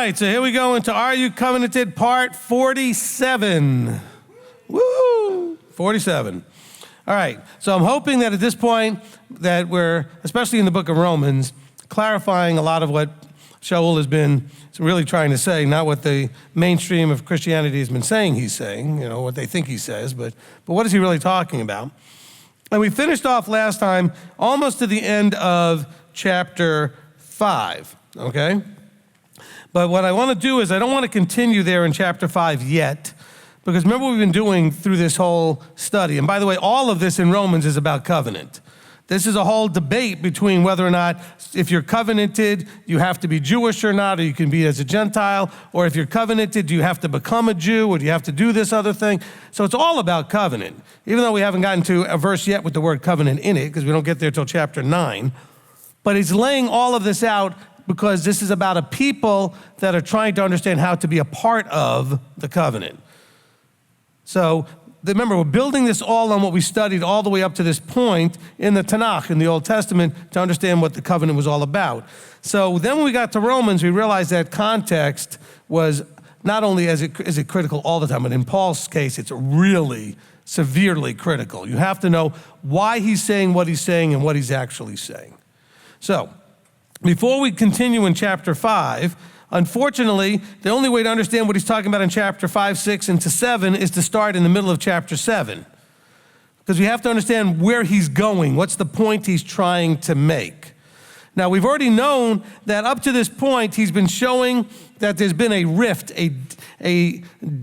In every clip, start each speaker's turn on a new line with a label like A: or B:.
A: right, so here we go into Are You Covenanted, part 47. Woo! 47. All right, so I'm hoping that at this point that we're, especially in the book of Romans, clarifying a lot of what Shaul has been really trying to say, not what the mainstream of Christianity has been saying he's saying, you know, what they think he says, but what is he really talking about? And we finished off last time almost to the end of chapter 5, okay? But what I want to do is I don't want to continue there in chapter 5 yet, because remember what we've been doing through this whole study. And by the way, all of this in Romans is about covenant. This is a whole debate between whether or not if you're covenanted, you have to be Jewish or not, or you can be as a Gentile, or if you're covenanted, do you have to become a Jew, or do you have to do this other thing? So it's all about covenant, even though we haven't gotten to a verse yet with the word covenant in it, because we don't get there till chapter 9. But he's laying all of this out because this is about a people that are trying to understand how to be a part of the covenant. So remember, we're building this all on what we studied all the way up to this point in the Tanakh, in the Old Testament, to understand what the covenant was all about. So then when we got to Romans, we realized that context was not only is it critical all the time, but in Paul's case, it's really severely critical. You have to know why he's saying what he's saying and what he's actually saying. So before we continue in chapter 5, unfortunately, the only way to understand what he's talking about in chapter 5, 6, and to 7 is to start in the middle of chapter 7. Because we have to understand where he's going, what's the point he's trying to make. Now, we've already known that up to this point, he's been showing that there's been a rift, a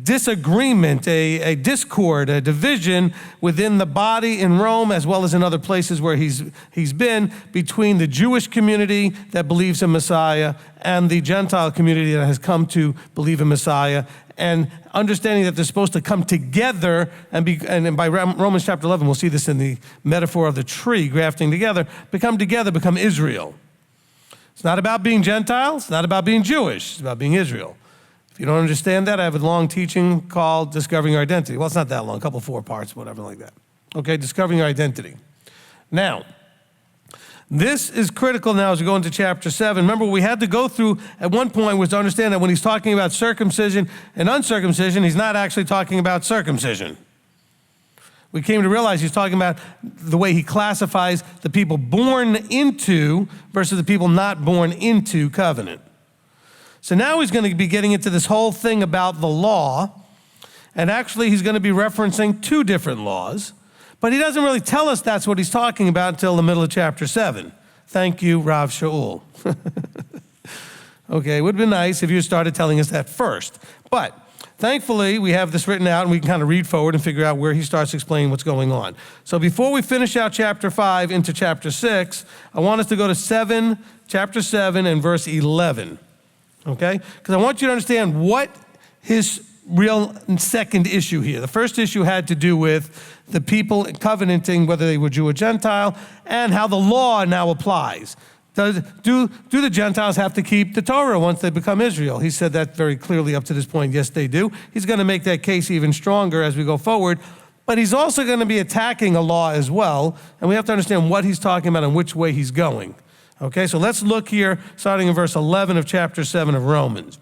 A: disagreement, a discord, a division within the body in Rome, as well as in other places where he's been, between the Jewish community that believes in Messiah and the Gentile community that has come to believe in Messiah, and understanding that they're supposed to come together and by Romans chapter 11, we'll see this in the metaphor of the tree grafting together, become Israel. It's not about being Gentile, it's not about being Jewish, it's about being Israel. If you don't understand that, I have a long teaching called Discovering Your Identity. Well, it's not that long, a couple 4 parts, whatever like that. Okay, Discovering Your Identity. Now, this is critical now as we go into chapter 7. Remember, what we had to go through at one point was to understand that when he's talking about circumcision and uncircumcision, he's not actually talking about circumcision. We came to realize he's talking about the way he classifies the people born into versus the people not born into covenant. So now he's going to be getting into this whole thing about the law, and actually he's going to be referencing 2 different laws. But he doesn't really tell us that's what he's talking about until the middle of chapter 7. Thank you, Rav Shaul. Okay, it would have been nice if you started telling us that first. But thankfully, we have this written out and we can kind of read forward and figure out where he starts explaining what's going on. So before we finish out chapter 5 into chapter 6, I want us to go to chapter 7 and verse 11. Okay? Because I want you to understand what his real second issue here. The first issue had to do with the people covenanting, whether they were Jew or Gentile, and how the law now applies. Do the Gentiles have to keep the Torah once they become Israel? He said that very clearly up to this point. Yes, they do. He's going to make that case even stronger as we go forward. But he's also going to be attacking a law as well, and we have to understand what he's talking about and which way he's going. Okay, so let's look here, starting in verse 11 of chapter 7 of Romans.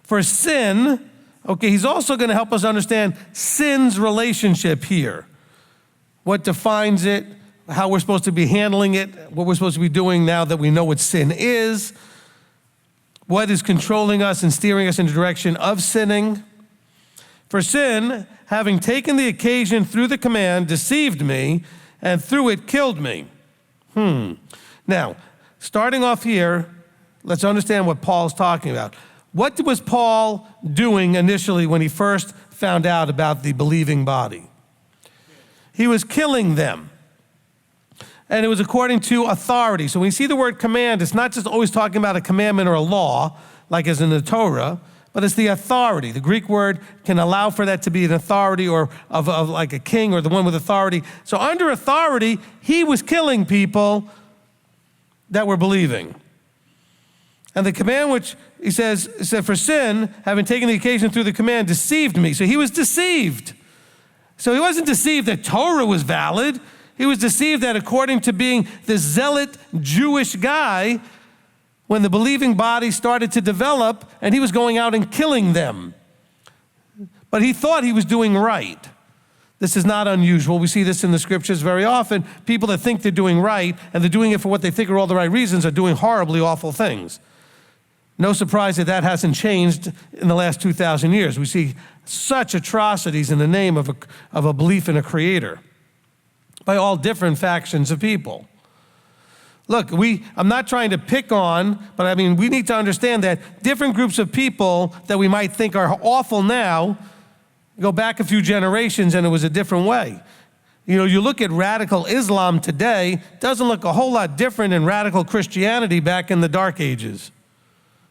A: For sin, okay, he's also going to help us understand sin's relationship here. What defines it, how we're supposed to be handling it, what we're supposed to be doing now that we know what sin is, what is controlling us and steering us in the direction of sinning. For sin, having taken the occasion through the command, deceived me, and through it killed me. Now, starting off here, let's understand what Paul's talking about. What was Paul doing initially when he first found out about the believing body? He was killing them. And it was according to authority. So when you see the word command, it's not just always talking about a commandment or a law, like as in the Torah, but it's the authority. The Greek word can allow for that to be an authority or of like a king or the one with authority. So under authority, he was killing people that were believing. And the command which he said, for sin, having taken the occasion through the command, deceived me. So he was deceived. So he wasn't deceived that Torah was valid. He was deceived that according to being the zealot Jewish guy, when the believing body started to develop and he was going out and killing them. But he thought he was doing right. This is not unusual. We see this in the scriptures very often. People that think they're doing right and they're doing it for what they think are all the right reasons are doing horribly awful things. No surprise that that hasn't changed in the last 2,000 years. We see such atrocities in the name of a belief in a creator by all different factions of people. Look, I'm not trying to pick on, but I mean, we need to understand that different groups of people that we might think are awful now, go back a few generations and it was a different way. You know, you look at radical Islam today, doesn't look a whole lot different than radical Christianity back in the Dark Ages,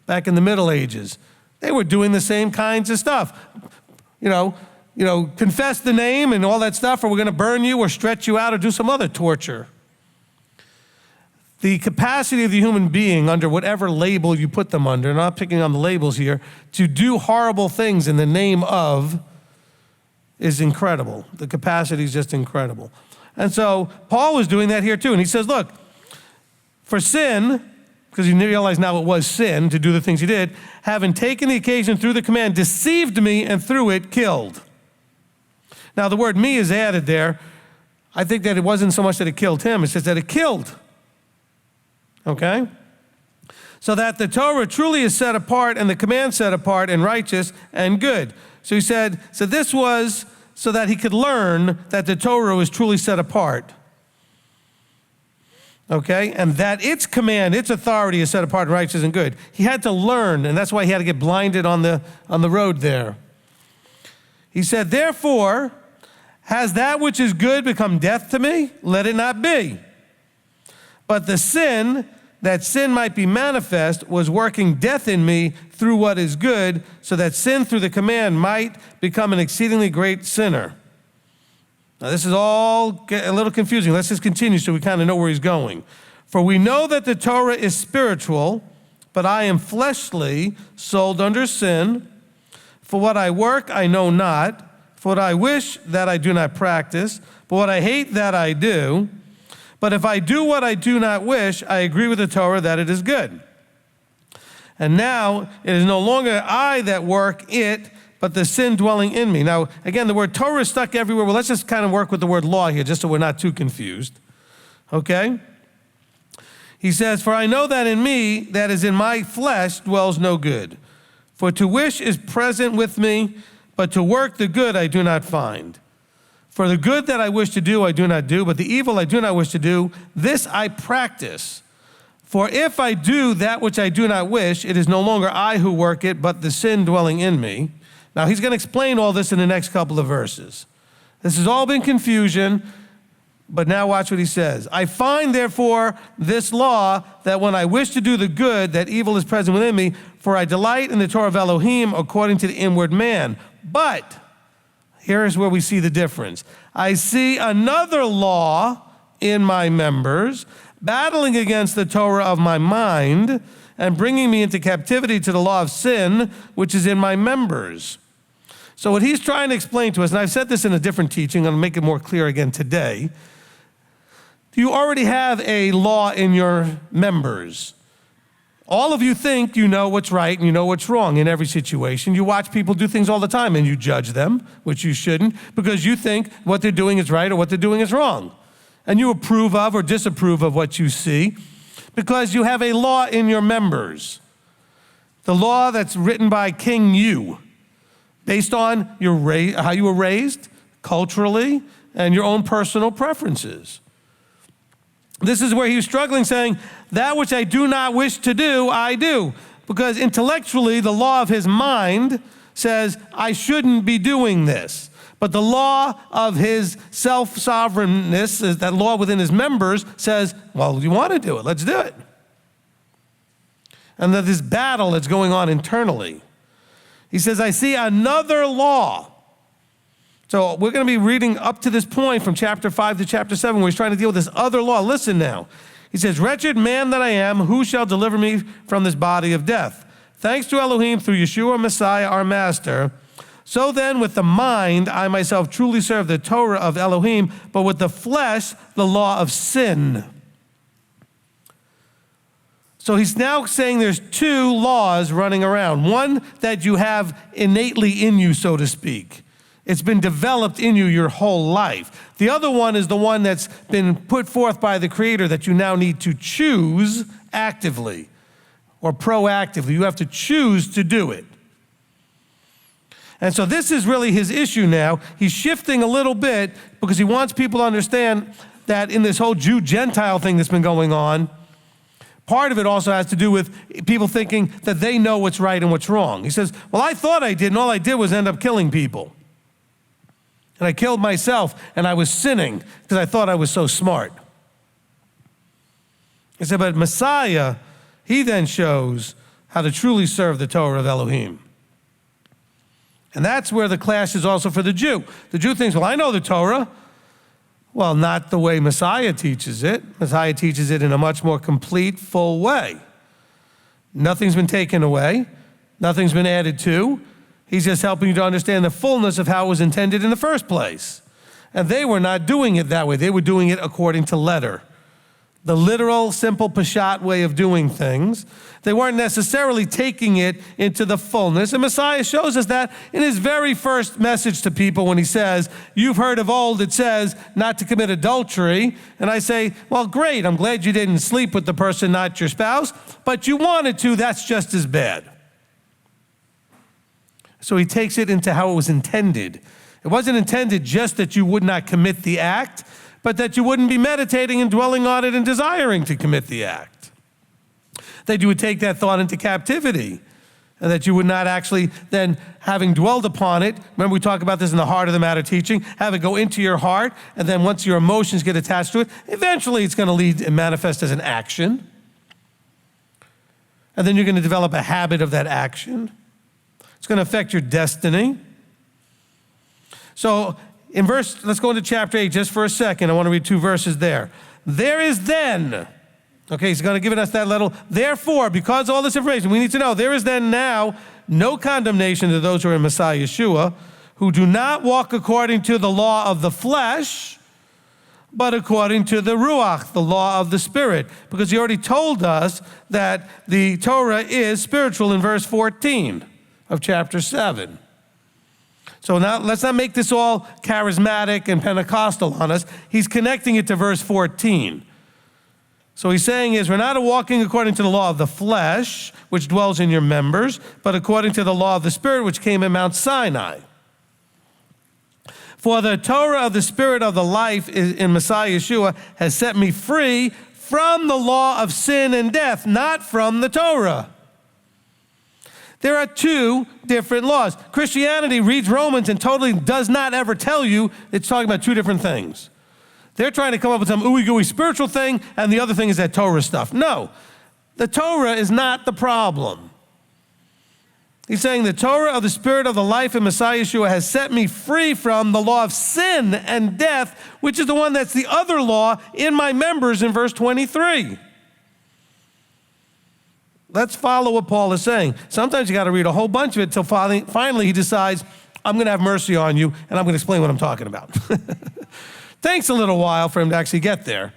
A: back in the Middle Ages. They were doing the same kinds of stuff. You know, confess the name and all that stuff, or we're going to burn you or stretch you out or do some other torture. The capacity of the human being, under whatever label you put them under, not picking on the labels here, to do horrible things in the name of is incredible. The capacity is just incredible. And so Paul was doing that here too. And he says, look, for sin, because he realized now it was sin to do the things he did, having taken the occasion through the command, deceived me and through it killed. Now the word me is added there. I think that it wasn't so much that it killed him, it says that it killed. Okay? So that the Torah truly is set apart and the command set apart and righteous and good. So he said, so this was so that he could learn that the Torah was truly set apart. Okay? And that its command, its authority is set apart and righteous and good. He had to learn, and that's why he had to get blinded on the road there. He said, therefore, has that which is good become death to me? Let it not be. But the sin, that sin might be manifest, was working death in me through what is good, so that sin through the command might become an exceedingly great sinner. Now this is all a little confusing. Let's just continue so we kind of know where he's going. For we know that the Torah is spiritual, but I am fleshly, sold under sin. For what I work I know not. For what I wish that I do not practice. But what I hate that I do. But if I do what I do not wish, I agree with the Torah that it is good. And now it is no longer I that work it, but the sin dwelling in me. Now, again, the word Torah is stuck everywhere. Well, let's just kind of work with the word law here, just so we're not too confused. Okay? He says, for I know that in me, that is in my flesh, dwells no good. For to wish is present with me, but to work the good I do not find. For the good that I wish to do, I do not do, but the evil I do not wish to do, this I practice. For if I do that which I do not wish, it is no longer I who work it, but the sin dwelling in me. Now, he's going to explain all this in the next couple of verses. This has all been confusion, but now watch what he says. I find, therefore, this law, that when I wish to do the good, that evil is present within me, for I delight in the Torah of Elohim according to the inward man. But here is where we see the difference. I see another law in my members, battling against the Torah of my mind and bringing me into captivity to the law of sin, which is in my members. So what he's trying to explain to us, and I've said this in a different teaching, I'll make it more clear again today. You already have a law in your members. All of you think you know what's right and you know what's wrong in every situation. You watch people do things all the time and you judge them, which you shouldn't, because you think what they're doing is right or what they're doing is wrong. And you approve of or disapprove of what you see because you have a law in your members. The law that's written by King You, based on how you were raised culturally and your own personal preferences. This is where he was struggling, saying, that which I do not wish to do, I do. Because intellectually, the law of his mind says, I shouldn't be doing this. But the law of his self-sovereignness, that law within his members, says, well, you want to do it, let's do it. And that this battle that's going on internally. He says, I see another law. So we're going to be reading up to this point from chapter 5 to chapter 7 where he's trying to deal with this other law. Listen now. He says, wretched man that I am, who shall deliver me from this body of death? Thanks to Elohim through Yeshua Messiah, our master. So then with the mind, I myself truly serve the Torah of Elohim, but with the flesh, the law of sin. So he's now saying there's two laws running around. One that you have innately in you, so to speak. It's been developed in you your whole life. The other one is the one that's been put forth by the Creator that you now need to choose actively or proactively. You have to choose to do it. And so this is really his issue now. He's shifting a little bit because he wants people to understand that in this whole Jew-Gentile thing that's been going on, part of it also has to do with people thinking that they know what's right and what's wrong. He says, well, I thought I did, and all I did was end up killing people. And I killed myself, and I was sinning because I thought I was so smart. He said, but Messiah, he then shows how to truly serve the Torah of Elohim. And that's where the clash is also for the Jew. The Jew thinks, well, I know the Torah. Well, not the way Messiah teaches it. Messiah teaches it in a much more complete, full way. Nothing's been taken away. Nothing's been added to. He's just helping you to understand the fullness of how it was intended in the first place. And they were not doing it that way. They were doing it according to letter. The literal, simple Peshat way of doing things. They weren't necessarily taking it into the fullness. And Messiah shows us that in his very first message to people when he says, you've heard of old, it says not to commit adultery. And I say, well, great, I'm glad you didn't sleep with the person, not your spouse, but you wanted to, that's just as bad. So he takes it into how it was intended. It wasn't intended just that you would not commit the act, but that you wouldn't be meditating and dwelling on it and desiring to commit the act. That you would take that thought into captivity, and that you would not actually then, having dwelled upon it, remember we talk about this in the heart of the matter teaching, have it go into your heart, and then once your emotions get attached to it, eventually it's going to lead and manifest as an action. And then you're going to develop a habit of that action. It's going to affect your destiny. So, let's go into chapter 8 just for a second. I want to read 2 verses there. There is then, okay, he's going to give us that little, therefore, because all this information, we need to know, there is then now no condemnation to those who are in Messiah Yeshua, who do not walk according to the law of the flesh, but according to the Ruach, the law of the Spirit. Because he already told us that the Torah is spiritual in verse 14 of chapter 7. So now let's not make this all charismatic and Pentecostal on us. He's connecting it to verse 14. So he's saying is, we're not walking according to the law of the flesh, which dwells in your members, but according to the law of the Spirit, which came in Mount Sinai. For the Torah of the Spirit of the life in Messiah Yeshua has set me free from the law of sin and death, not from the Torah. There are 2 different laws. Christianity reads Romans and totally does not ever tell you it's talking about 2 different things. They're trying to come up with some ooey-gooey spiritual thing, and the other thing is that Torah stuff. No, the Torah is not the problem. He's saying the Torah of the Spirit of the life in Messiah Yeshua has set me free from the law of sin and death, which is the one that's the other law in my members in verse 23. Let's follow what Paul is saying. Sometimes you got to read a whole bunch of it until finally he decides, I'm going to have mercy on you, and I'm going to explain what I'm talking about. Takes a little while for him to actually get there.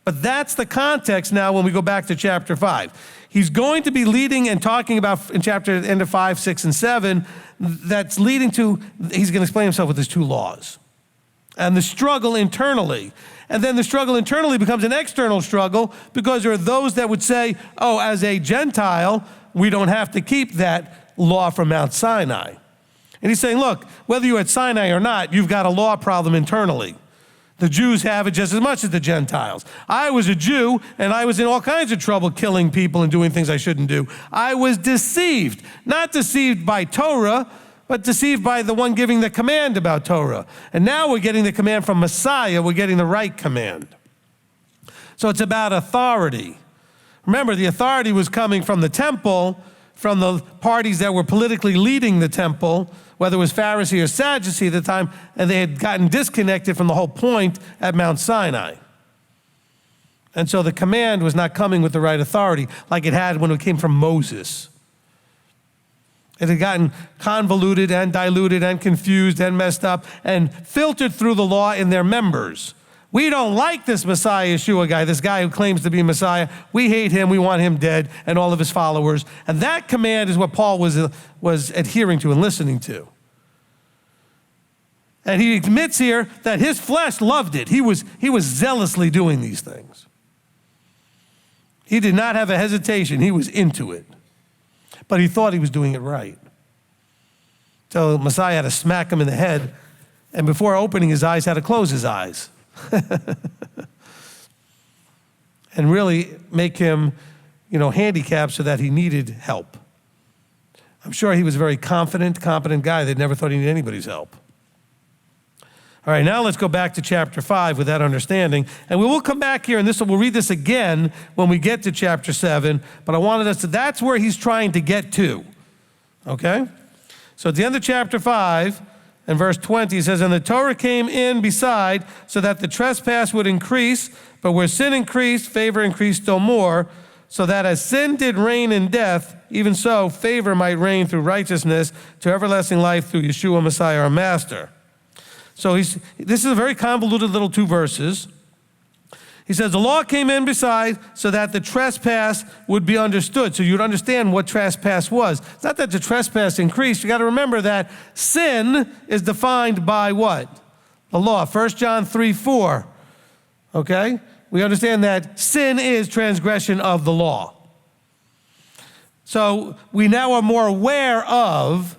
A: But that's the context now when we go back to chapter 5. He's going to be leading and talking about in chapter end of 5, 6, and 7, that's leading to, he's going to explain himself with his 2 laws. And the struggle internally. And then the struggle internally becomes an external struggle because there are those that would say, oh, as a Gentile, we don't have to keep that law from Mount Sinai. And he's saying, look, whether you're at Sinai or not, you've got a law problem internally. The Jews have it just as much as the Gentiles. I was a Jew, and I was in all kinds of trouble killing people and doing things I shouldn't do. I was deceived, not deceived by Torah, but deceived by the one giving the command about Torah. And now we're getting the command from Messiah. We're getting the right command. So it's about authority. Remember, the authority was coming from the temple, from the parties that were politically leading the temple, whether it was Pharisee or Sadducee at the time, and they had gotten disconnected from the whole point at Mount Sinai. And so the command was not coming with the right authority like it had when it came from Moses. It had gotten convoluted and diluted and confused and messed up and filtered through the law in their members. We don't like this Messiah Yeshua guy, this guy who claims to be Messiah. We hate him. We want him dead and all of his followers. And that command is what Paul was adhering to and listening to. And he admits here that his flesh loved it. He was zealously doing these things. He did not have a hesitation. He was into it. But he thought he was doing it right. So Messiah had to smack him in the head, and before opening his eyes, had to close his eyes. And really make him, handicapped so that he needed help. I'm sure he was a very competent guy that never thought he needed anybody's help. All right, now let's go back to chapter 5 with that understanding. And we will come back here, and we'll read this again when we get to chapter 7. But I wanted us to, that's where he's trying to get to. Okay? So at the end of chapter 5, and verse 20, it says, "And the Torah came in beside, so that the trespass would increase. But where sin increased, favor increased still more. So that as sin did reign in death, even so favor might reign through righteousness to everlasting life through Yeshua Messiah our Master." So this is a very convoluted little 2 verses. He says, the law came in beside so that the trespass would be understood. So you'd understand what trespass was. It's not that the trespass increased. You got to remember that sin is defined by what? The law. 1 John 3:4. Okay? We understand that sin is transgression of the law. So we now are more aware of,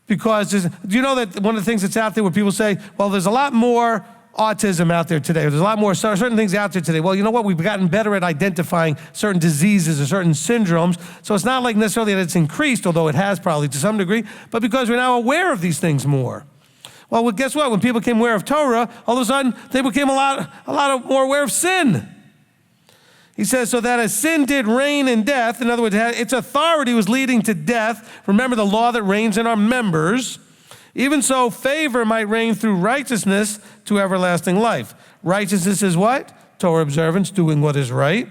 A: because do you know that one of the things that's out there where people say, well, there's a lot more autism out there today. There's a lot more certain things out there today. Well, you know what? We've gotten better at identifying certain diseases or certain syndromes. So it's not like necessarily that it's increased, although it has probably to some degree, but because we're now aware of these things more. Well, guess what? When people became aware of Torah, all of a sudden they became a lot more aware of sin. He says, so that as sin did reign in death, in other words, its authority was leading to death. Remember the law that reigns in our members. Even so, favor might reign through righteousness to everlasting life. Righteousness is what? Torah observance, doing what is right.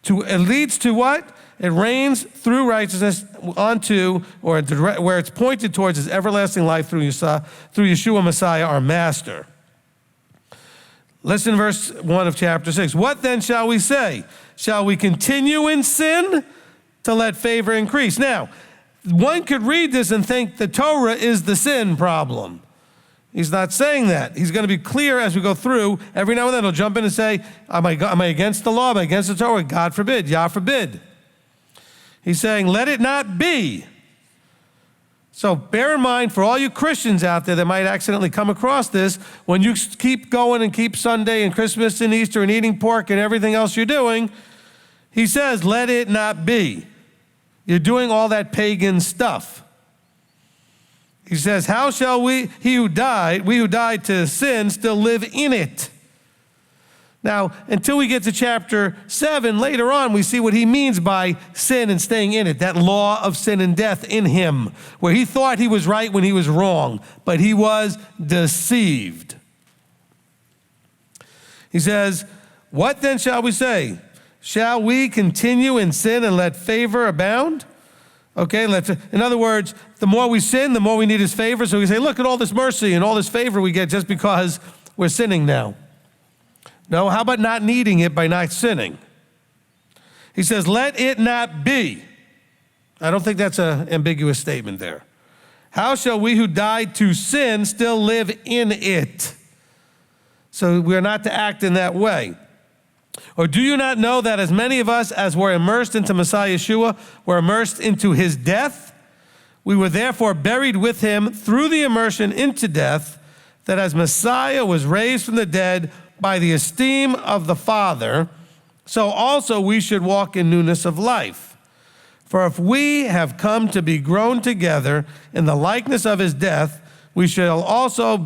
A: It leads to what? It reigns through righteousness onto, or where it's pointed towards, is everlasting life through Yeshua Messiah, our Master. Listen to verse 1 of chapter 6. What then shall we say? Shall we continue in sin to let favor increase? Now, one could read this and think the Torah is the sin problem. He's not saying that. He's going to be clear as we go through. Every now and then he'll jump in and say, am I against the law? Am I against the Torah? God forbid. Yah forbid. He's saying, let it not be. So bear in mind, for all you Christians out there that might accidentally come across this, when you keep going and keep Sunday and Christmas and Easter and eating pork and everything else you're doing, he says, let it not be. You're doing all that pagan stuff. He says, how shall we who died to sin, still live in it? Now, until we get to chapter 7, later on, we see what he means by sin and staying in it, that law of sin and death in him, where he thought he was right when he was wrong, but he was deceived. He says, what then shall we say? Shall we continue in sin and let favor abound? Okay, in other words, the more we sin, the more we need his favor. So we say, look at all this mercy and all this favor we get just because we're sinning now. No, how about not needing it by not sinning? He says, let it not be. I don't think that's an ambiguous statement there. How shall we who died to sin still live in it? So we are not to act in that way. Or do you not know that as many of us as were immersed into Messiah Yeshua were immersed into his death? We were therefore buried with him through the immersion into death, that as Messiah was raised from the dead by the esteem of the Father, so also we should walk in newness of life. For if we have come to be grown together in the likeness of his death, we shall also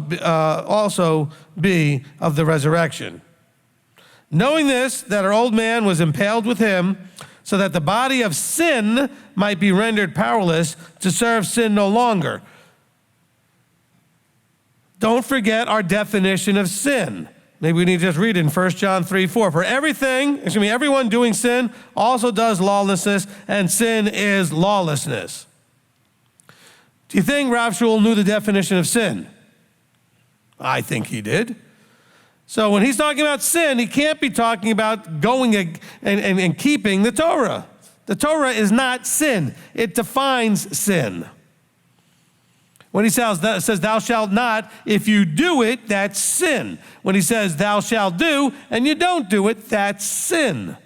A: be of the resurrection. Knowing this, that our old man was impaled with him, so that the body of sin might be rendered powerless to serve sin no longer. Don't forget our definition of sin. Maybe we need to just read it in 1 John 3:4. For everyone doing sin also does lawlessness, and sin is lawlessness. Do you think Rav Shul knew the definition of sin? I think he did. So when he's talking about sin, he can't be talking about going and keeping the Torah. The Torah is not sin. It defines sin. When he says, thou shalt not, if you do it, that's sin. When he says, thou shalt do, and you don't do it, that's sin.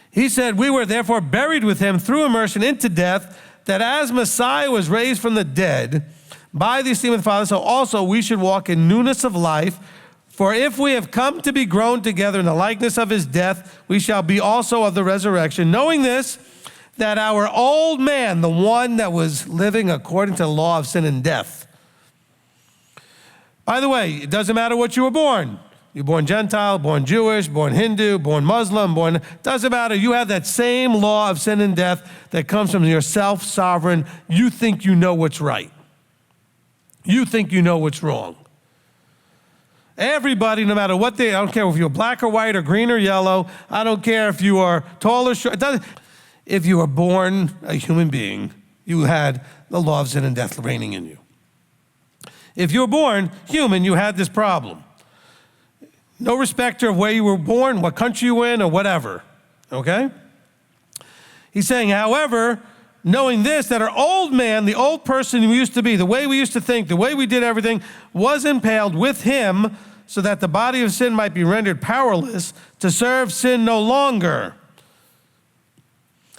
A: He said, we were therefore buried with him through immersion into death, that as Messiah was raised from the dead by the esteem of the Father, so also we should walk in newness of life. For if we have come to be grown together in the likeness of his death, we shall be also of the resurrection, knowing this, that our old man, the one that was living according to the law of sin and death. By the way, it doesn't matter what you were born. You're born Gentile, born Jewish, born Hindu, born Muslim, doesn't matter. You have that same law of sin and death that comes from your self-sovereign. You think you know what's right. You think you know what's wrong. Everybody, no matter what I don't care if you're black or white or green or yellow, I don't care if you are tall or short, if you were born a human being, you had the law of sin and death reigning in you. If you were born human, you had this problem. No respecter of where you were born, what country you were in, or whatever, okay? He's saying, however, knowing this, that our old man, the old person we used to be, the way we used to think, the way we did everything, was impaled with him so that the body of sin might be rendered powerless to serve sin no longer.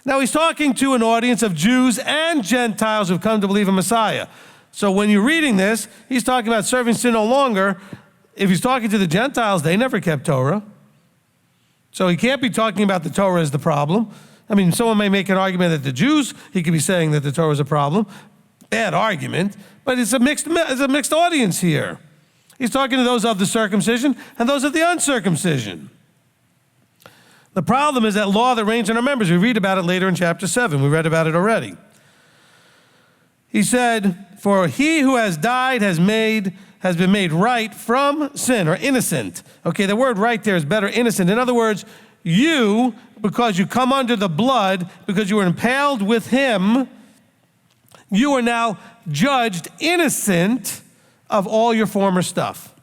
A: Now he's talking to an audience of Jews and Gentiles who've come to believe in Messiah. So when you're reading this, he's talking about serving sin no longer. If he's talking to the Gentiles, they never kept Torah. So he can't be talking about the Torah as the problem. I mean, someone may make an argument that the Jews, he could be saying that the Torah is a problem. Bad argument, but it's a mixed audience here. He's talking to those of the circumcision and those of the uncircumcision. The problem is that law that reigns in our members. We read about it later in chapter 7. We read about it already. He said, for he who has died has been made right from sin, or innocent. Okay, the word right there is better, innocent. In other words, you, because you come under the blood, because you were impaled with him, you are now judged innocent of all your former stuff.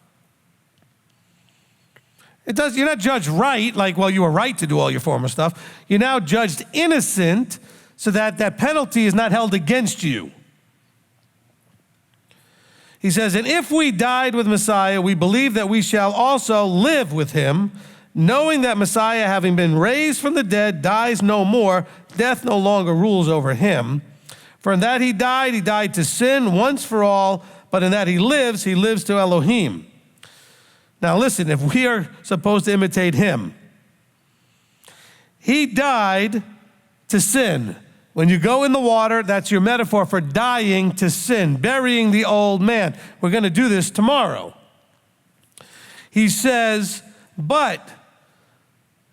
A: You're not judged right, like, well, you were right to do all your former stuff. You're now judged innocent so that that penalty is not held against you. He says, and if we died with Messiah, we believe that we shall also live with him, knowing that Messiah, having been raised from the dead, dies no more. Death no longer rules over him. For in that he died to sin once for all, but in that he lives to Elohim. Now listen, if we are supposed to imitate him, he died to sin. When you go in the water, that's your metaphor for dying to sin, burying the old man. We're going to do this tomorrow. He says, but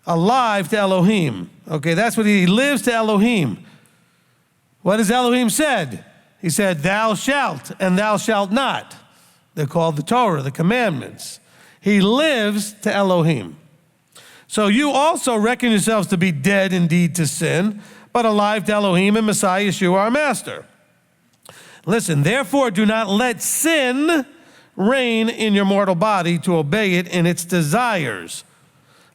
A: alive to Elohim. Okay, that's what he lives to Elohim. What has Elohim said? He said, thou shalt and thou shalt not. They're called the Torah, the commandments. He lives to Elohim. So you also reckon yourselves to be dead indeed to sin, but alive to Elohim and Messiah Yeshua our Master. Listen, therefore do not let sin reign in your mortal body to obey it in its desires.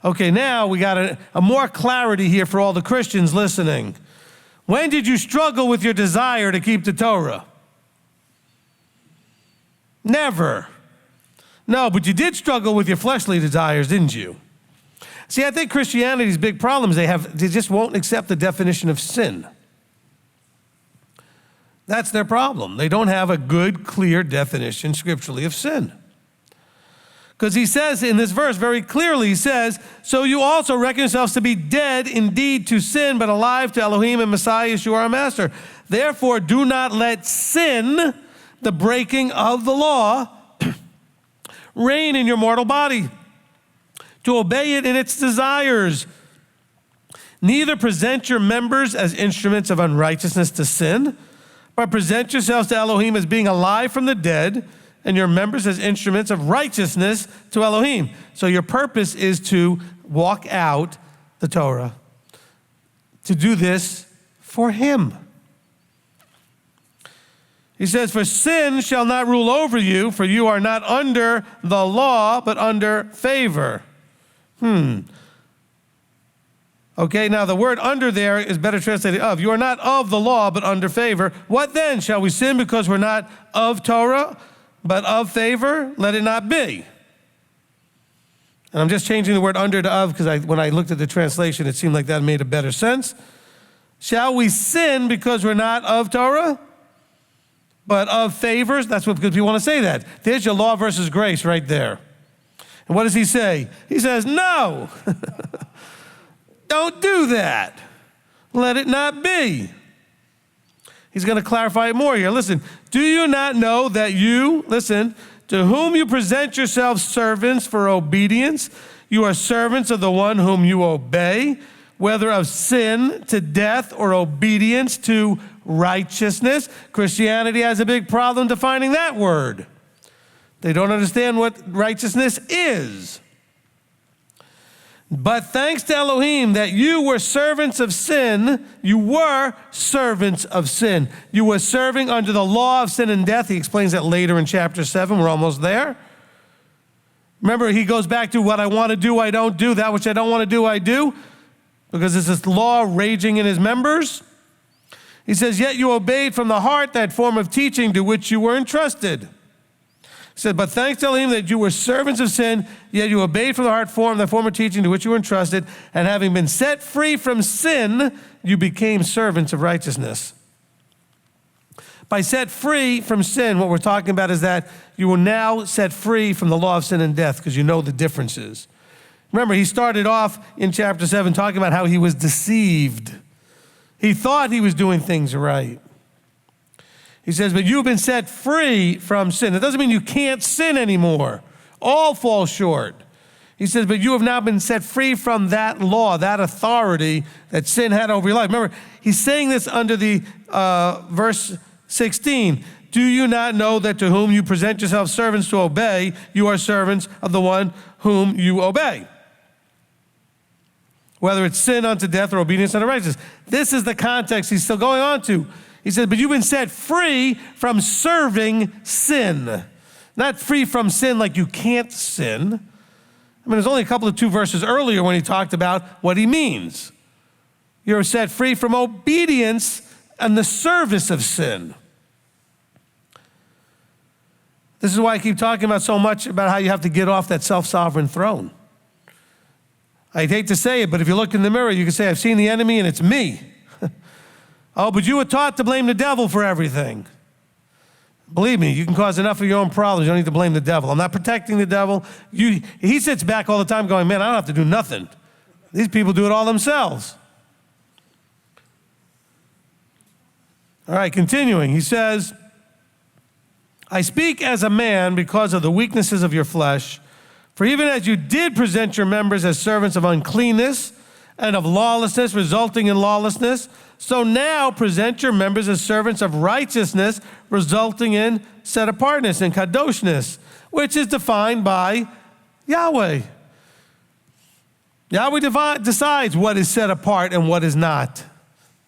A: Okay, now we got a more clarity here for all the Christians listening. When did you struggle with your desire to keep the Torah? Never. No, but you did struggle with your fleshly desires, didn't you? See, I think Christianity's big problems they just won't accept the definition of sin. That's their problem. They don't have a good, clear definition scripturally of sin. Because he says in this verse very clearly, he says, so you also reckon yourselves to be dead indeed to sin, but alive to Elohim and Messiah Yeshua our Master. Therefore, do not let sin, the breaking of the law, reign in your mortal body, to obey it in its desires. Neither present your members as instruments of unrighteousness to sin, but present yourselves to Elohim as being alive from the dead, and your members as instruments of righteousness to Elohim. So your purpose is to walk out the Torah, to do this for him. He says, for sin shall not rule over you, for you are not under the law, but under favor. Okay, now the word under there is better translated of. You are not of the law, but under favor. What then? Shall we sin because we're not of Torah, but of favor? Let it not be. And I'm just changing the word under to of because when I looked at the translation, it seemed like that made a better sense. Shall we sin because we're not of Torah, but of favors? That's what, because we want to say that. There's your law versus grace right there. And what does he say? He says, no. Don't do that. Let it not be. He's going to clarify it more here. Listen, do you not know that you, listen, to whom you present yourselves servants for obedience, you are servants of the one whom you obey, whether of sin to death or obedience to righteousness? Christianity has a big problem defining that word. They don't understand what righteousness is. But thanks to Elohim that you were servants of sin, you were servants of sin. You were serving under the law of sin and death. He explains that later in chapter 7. We're almost there. Remember, he goes back to what I want to do, I don't do. That which I don't want to do, I do. Because there's this law raging in his members. He says, yet you obeyed from the heart that form of teaching to which you were entrusted. He said, but thanks to him that you were servants of sin, yet you obeyed from the heart the form of teaching to which you were entrusted, and having been set free from sin, you became servants of righteousness. By set free from sin, what we're talking about is that you were now set free from the law of sin and death, because you know the differences. Remember, he started off in chapter 7 talking about how he was deceived. He thought he was doing things right. He says, but you've been set free from sin. It doesn't mean you can't sin anymore. All fall short. He says, but you have now been set free from that law, that authority that sin had over your life. Remember, he's saying this under the verse 16. Do you not know that to whom you present yourselves servants to obey, you are servants of the one whom you obey? Whether it's sin unto death or obedience unto righteousness. This is the context he's still going on to. He says, but you've been set free from serving sin. Not free from sin like you can't sin. I mean, there's only a couple of 2 verses earlier when he talked about what he means. You're set free from obedience and the service of sin. This is why I keep talking about so much about how you have to get off that self-sovereign throne. I'd hate to say it, but if you look in the mirror, you can say, I've seen the enemy and it's me. Oh, but you were taught to blame the devil for everything. Believe me, you can cause enough of your own problems. You don't need to blame the devil. I'm not protecting the devil. He sits back all the time going, man, I don't have to do nothing. These people do it all themselves. All right, continuing. He says, I speak as a man because of the weaknesses of your flesh. For even as you did present your members as servants of uncleanness and of lawlessness, resulting in lawlessness, so now present your members as servants of righteousness, resulting in set-apartness and kadoshness, which is defined by Yahweh. Yahweh decides what is set apart and what is not,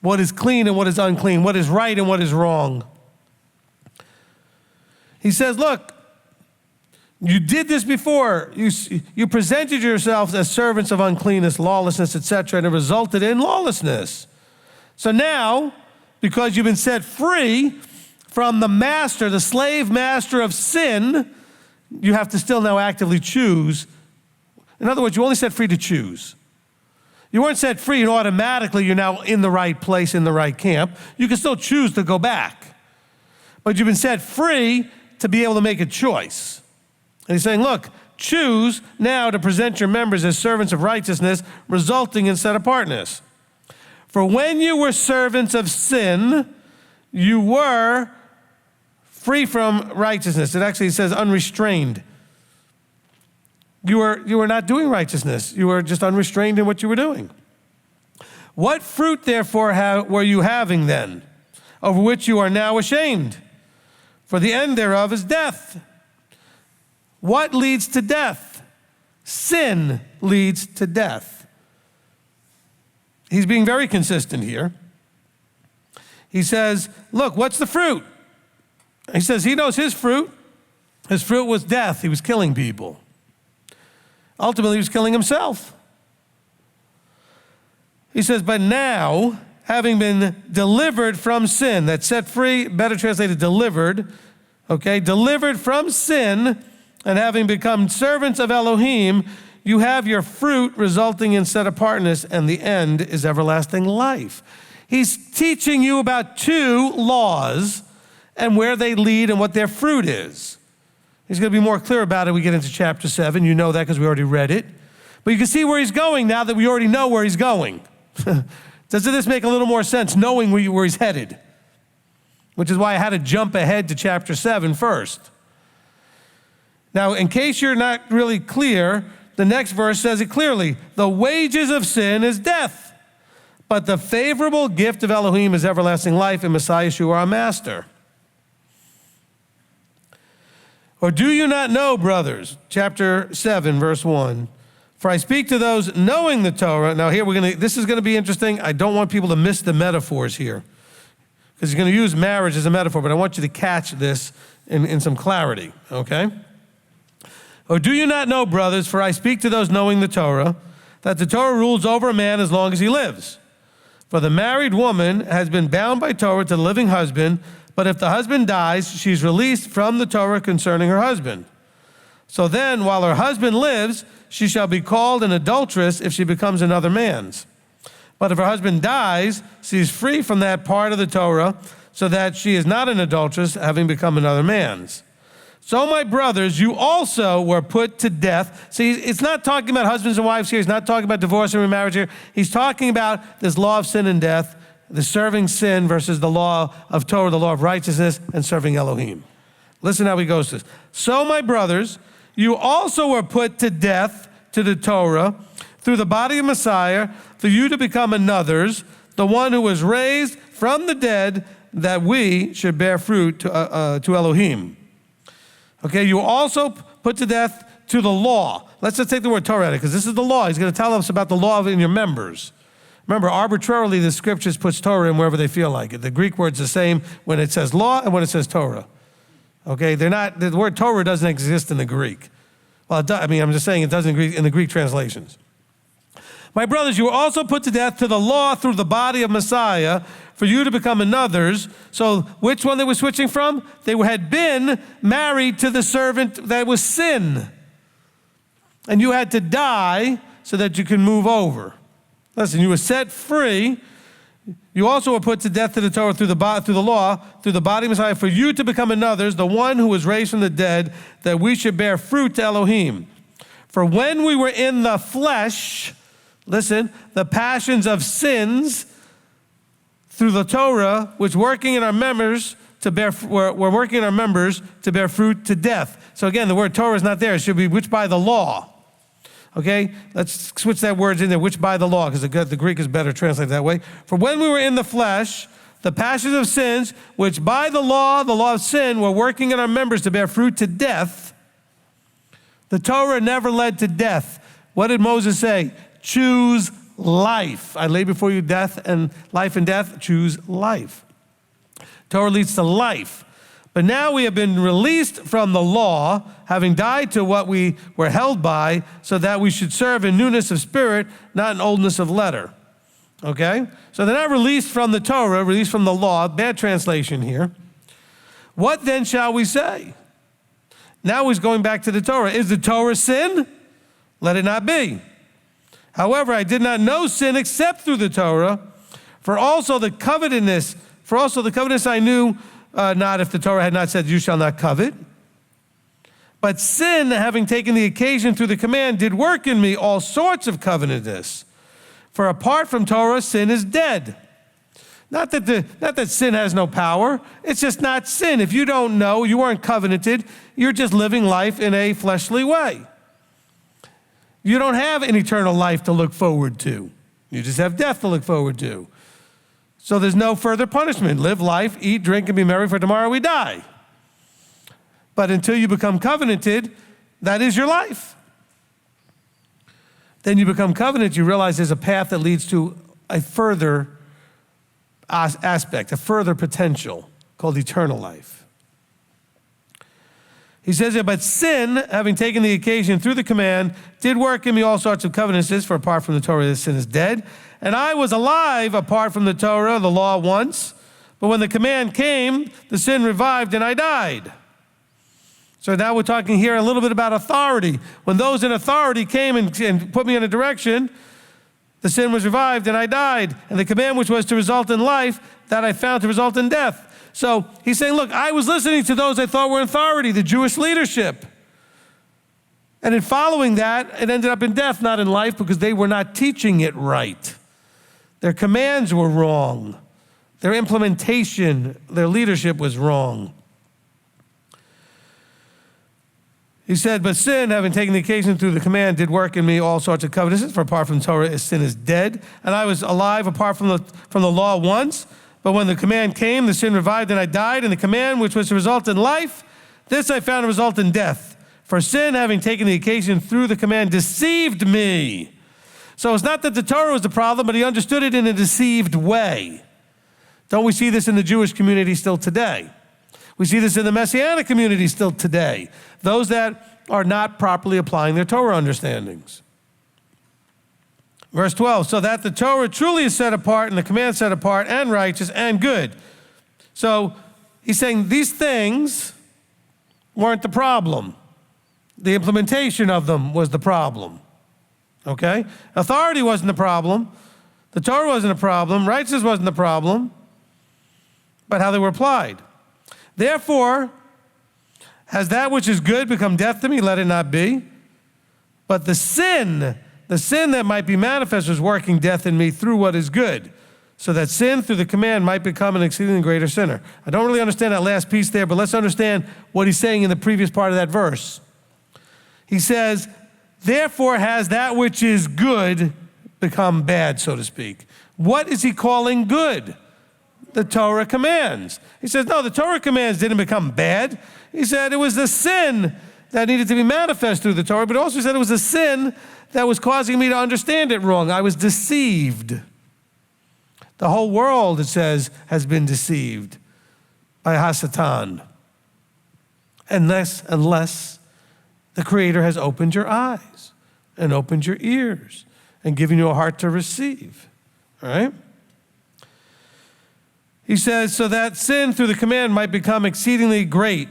A: what is clean and what is unclean, what is right and what is wrong. He says, look, you did this before. You presented yourselves as servants of uncleanness, lawlessness, etc., and it resulted in lawlessness. So now, because you've been set free from the master, the slave master of sin, you have to still now actively choose. In other words, you only set free to choose. You weren't set free and automatically you're now in the right place, in the right camp. You can still choose to go back. But you've been set free to be able to make a choice. And he's saying, look, choose now to present your members as servants of righteousness, resulting in set-apartness. For when you were servants of sin, you were free from righteousness. It actually says unrestrained. You were not doing righteousness. You were just unrestrained in what you were doing. What fruit, therefore, were you having then, over which you are now ashamed? For the end thereof is death. What leads to death? Sin leads to death. He's being very consistent here. He says, look, what's the fruit? He says he knows his fruit. His fruit was death. He was killing people. Ultimately, he was killing himself. He says, but now, having been delivered from sin, that's set free, better translated, delivered, okay, delivered from sin, and having become servants of Elohim, you have your fruit resulting in set apartness, and the end is everlasting life. He's teaching you about two laws and where they lead and what their fruit is. He's going to be more clear about it when we get into chapter 7. You know that because we already read it. But you can see where he's going now that we already know where he's going. Doesn't this make a little more sense, knowing where he's headed? Which is why I had to jump ahead to chapter 7 first. Now, in case you're not really clear, the next verse says it clearly. The wages of sin is death, but the favorable gift of Elohim is everlasting life in Messiah Yeshua our Master. Or do you not know, brothers, chapter 7, verse 1, for I speak to those knowing the Torah. Now here this is going to be interesting. I don't want people to miss the metaphors here, because he's going to use marriage as a metaphor, but I want you to catch this in some clarity, okay? Or do you not know, brothers, for I speak to those knowing the Torah, that the Torah rules over a man as long as he lives. For the married woman has been bound by Torah to the living husband, but if the husband dies, she's released from the Torah concerning her husband. So then, while her husband lives, she shall be called an adulteress if she becomes another man's. But if her husband dies, she is free from that part of the Torah, so that she is not an adulteress, having become another man's. So, my brothers, you also were put to death. See, it's not talking about husbands and wives here. He's not talking about divorce and remarriage here. He's talking about this law of sin and death, the serving sin versus the law of Torah, the law of righteousness, and serving Elohim. Listen how he goes to this. So, my brothers, you also were put to death to the Torah through the body of Messiah, for you to become another's, the one who was raised from the dead, that we should bear fruit to Elohim. Okay, you also put to death to the law. Let's just take the word Torah out of it, because this is the law. He's going to tell us about the law in your members. Remember, arbitrarily, the scriptures puts Torah in wherever they feel like it. The Greek word's the same when it says law and when it says Torah. Okay, the word Torah doesn't exist in the Greek. Well, I'm just saying it doesn't in the Greek translations. My brothers, you were also put to death to the law through the body of Messiah, for you to become another's. So which one they were switching from? They had been married to the servant that was sin. And you had to die so that you can move over. Listen, you were set free. You also were put to death to the Torah through the law, through the body of Messiah, for you to become another's, the one who was raised from the dead, that we should bear fruit to Elohim. For when we were in the flesh, listen, the passions of sins through the Torah, which working in our members we're working in our members to bear fruit to death. So again, the word Torah is not there. It should be which by the law. Okay, let's switch that word in there, which by the law, because the Greek is better translated that way. For when we were in the flesh, the passions of sins, which by the law of sin, were working in our members to bear fruit to death. The Torah never led to death. What did Moses say? Choose life. I lay before you death and life and death. Choose life. Torah leads to life. But now we have been released from the law, having died to what we were held by, so that we should serve in newness of spirit, not in oldness of letter. Okay? So they're not released from the Torah, released from the law. Bad translation here. What then shall we say? Now he's going back to the Torah. Is the Torah sin? Let it not be. However, I did not know sin except through the Torah, for also the covetousness I knew not if the Torah had not said, you shall not covet. But sin, having taken the occasion through the command, did work in me all sorts of covetousness. For apart from Torah, sin is dead. Not that sin has no power. It's just not sin. If you don't know, you aren't covenanted, you're just living life in a fleshly way. You don't have an eternal life to look forward to. You just have death to look forward to. So there's no further punishment. Live life, eat, drink, and be merry, for tomorrow we die. But until you become covenanted, that is your life. Then you become covenant, you realize there's a path that leads to a further aspect, a further potential called eternal life. He says here, but sin, having taken the occasion through the command, did work in me all sorts of covetousness, for apart from the Torah, this sin is dead. And I was alive apart from the Torah, the law once. But when the command came, the sin revived and I died. So now we're talking here a little bit about authority. When those in authority came and put me in a direction, the sin was revived and I died. And the command which was to result in life, that I found to result in death. So he's saying, look, I was listening to those I thought were in authority, the Jewish leadership. And in following that, it ended up in death, not in life, because they were not teaching it right. Their commands were wrong. Their implementation, their leadership was wrong. He said, but sin, having taken the occasion through the command, did work in me all sorts of covetousness, for apart from Torah, sin is dead. And I was alive apart from the law once. But when the command came, the sin revived and I died. And the command, which was to result in life, this I found to result in death. For sin, having taken the occasion through the command, deceived me. So it's not that the Torah was the problem, but he understood it in a deceived way. Don't we see this in the Jewish community still today? We see this in the Messianic community still today. Those that are not properly applying their Torah understandings. Verse 12, so that the Torah truly is set apart and the command set apart and righteous and good. So he's saying these things weren't the problem. The implementation of them was the problem. Okay? Authority wasn't the problem. The Torah wasn't a problem. Righteousness wasn't the problem. But how they were applied. Therefore, has that which is good become death to me? Let it not be. But the sin that might be manifest was working death in me through what is good, so that sin through the command might become an exceedingly greater sinner. I don't really understand that last piece there, but let's understand what he's saying in the previous part of that verse. He says, therefore has that which is good become bad, so to speak. What is he calling good? The Torah commands. He says, no, the Torah commands didn't become bad. He said it was the sin that needed to be manifest through the Torah, but also said it was the sin that was causing me to understand it wrong. I was deceived. The whole world, it says, has been deceived by Hasatan. Unless the Creator has opened your eyes and opened your ears and given you a heart to receive. All right? He says, so that sin through the command might become exceedingly great.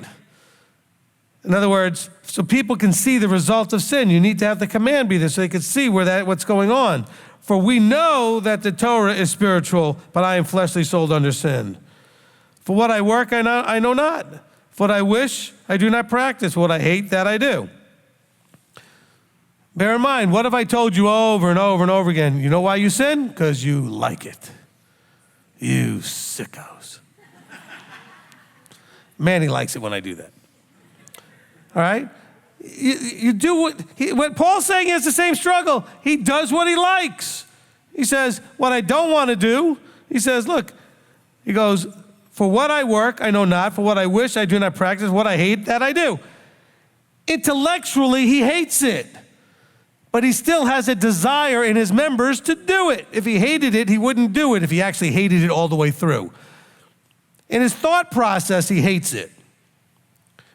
A: In other words, so people can see the result of sin. You need to have the command be there so they can see what's going on. For we know that the Torah is spiritual, but I am fleshly, sold under sin. For what I work, I know not. For what I wish, I do not practice. What I hate, that I do. Bear in mind, what have I told you over and over and over again? You know why you sin? Because you like it. You sickos. Manny likes it when I do that. All right? You do what Paul's saying is the same struggle. He does what he likes. He says, what I don't want to do, he says, look, he goes, for what I work, I know not. For what I wish, I do not practice. What I hate, that I do. Intellectually, he hates it. But he still has a desire in his members to do it. If he hated it, he wouldn't do it if he actually hated it all the way through. In his thought process, he hates it.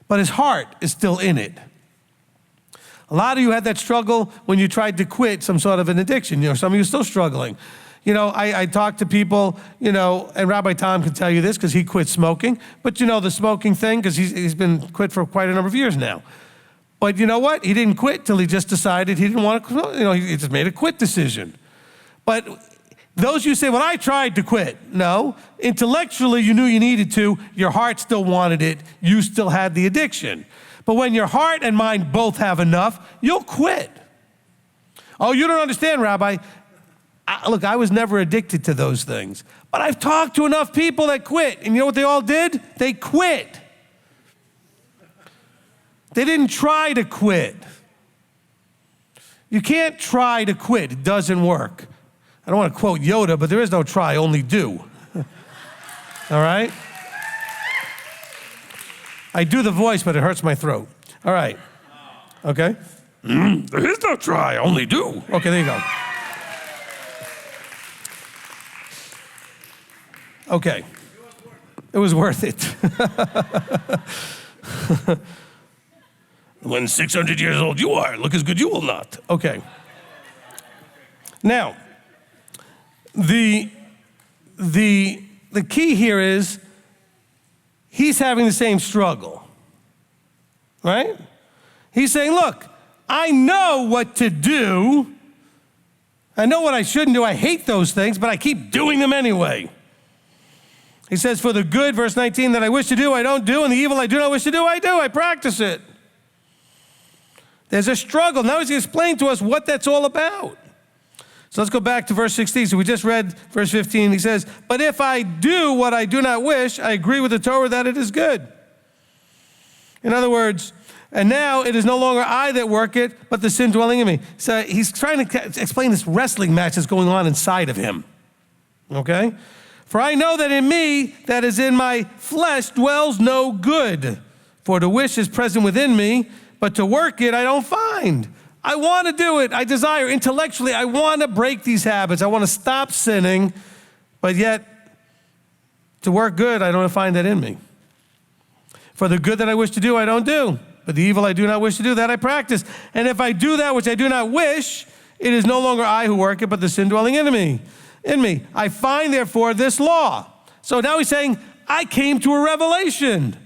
A: But his heart is still in it. A lot of you had that struggle when you tried to quit some sort of an addiction. You know, some of you are still struggling. You know, I talk to people, you know, and Rabbi Tom can tell you this because he quit smoking. But you know the smoking thing, because he's been quit for quite a number of years now. But you know what? He didn't quit till he just decided he didn't want to, you know, he just made a quit decision. But those you say, well, I tried to quit. No, intellectually you knew you needed to. Your heart still wanted it. You still had the addiction. But when your heart and mind both have enough, you'll quit. Oh, you don't understand, Rabbi. Look, I was never addicted to those things. But I've talked to enough people that quit. And you know what they all did? They quit. They didn't try to quit. You can't try to quit. It doesn't work. I don't want to quote Yoda, but there is no try, only do. All right? I do the voice, but it hurts my throat. All right. Okay? There is no try, only do. Okay, there you go. Okay. It was worth it. When 600 years old you are, look as good you will not. Okay. Now, the key here is he's having the same struggle, right? He's saying, look, I know what to do. I know what I shouldn't do. I hate those things, but I keep doing them anyway. He says, for the good, verse 19, that I wish to do, I don't do, and the evil I do not wish to do, I do. I practice it. There's a struggle. Now he's going to explain to us what that's all about. So let's go back to verse 16. So we just read verse 15. He says, but if I do what I do not wish, I agree with the Torah that it is good. In other words, and now it is no longer I that work it, but the sin dwelling in me. So he's trying to explain this wrestling match that's going on inside of him. Okay? For I know that in me, that is in my flesh, dwells no good. For the wish is present within me, but to work it I don't find. I want to do it. I desire. Intellectually, I want to break these habits. I want to stop sinning, but yet to work good, I don't find that in me. For the good that I wish to do, I don't do. But the evil I do not wish to do, that I practice. And if I do that which I do not wish, it is no longer I who work it, but the sin dwelling in me. I find, therefore, this law. So now he's saying, I came to a revelation.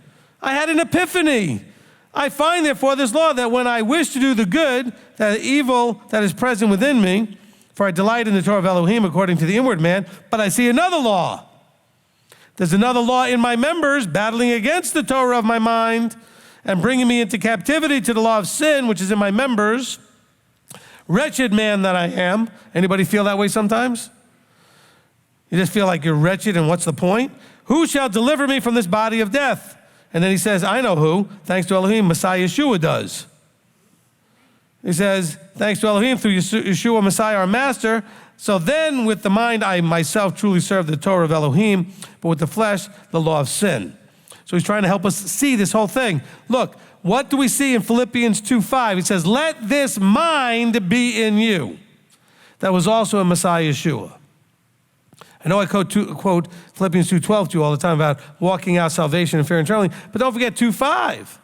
A: I had an epiphany. I find, therefore, this law, that when I wish to do the good, that evil that is present within me, for I delight in the Torah of Elohim according to the inward man, but I see another law. There's another law in my members, battling against the Torah of my mind, and bringing me into captivity to the law of sin, which is in my members. Wretched man that I am. Anybody feel that way sometimes? You just feel like you're wretched, and what's the point? Who shall deliver me from this body of death? And then he says, I know who. Thanks to Elohim, Messiah Yeshua does. He says, thanks to Elohim, through Yeshua, Messiah, our master. So then with the mind, I myself truly serve the Torah of Elohim, but with the flesh, the law of sin. So he's trying to help us see this whole thing. Look, what do we see in Philippians 2:5? He says, let this mind be in you. That was also in Messiah Yeshua. I know I quote Philippians 2:12 to you all the time about walking out salvation and fear and trembling, but don't forget 2:5.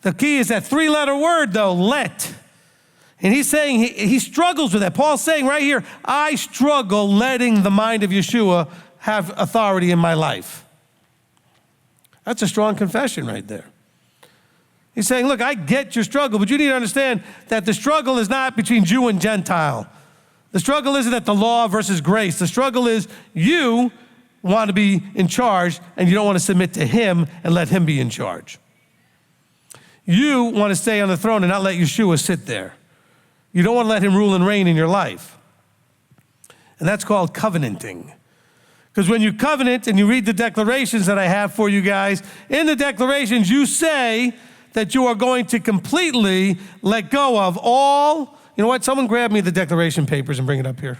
A: The key is that three-letter word, though, let. And he's saying he struggles with that. Paul's saying right here, I struggle letting the mind of Yeshua have authority in my life. That's a strong confession right there. He's saying, look, I get your struggle, but you need to understand that the struggle is not between Jew and Gentile. The struggle isn't at the law versus grace. The struggle is you want to be in charge and you don't want to submit to him and let him be in charge. You want to stay on the throne and not let Yeshua sit there. You don't want to let him rule and reign in your life. And that's called covenanting. Because when you covenant and you read the declarations that I have for you guys, in the declarations you say that you are going to completely let go of all. You know what? Someone grab me the declaration papers and bring it up here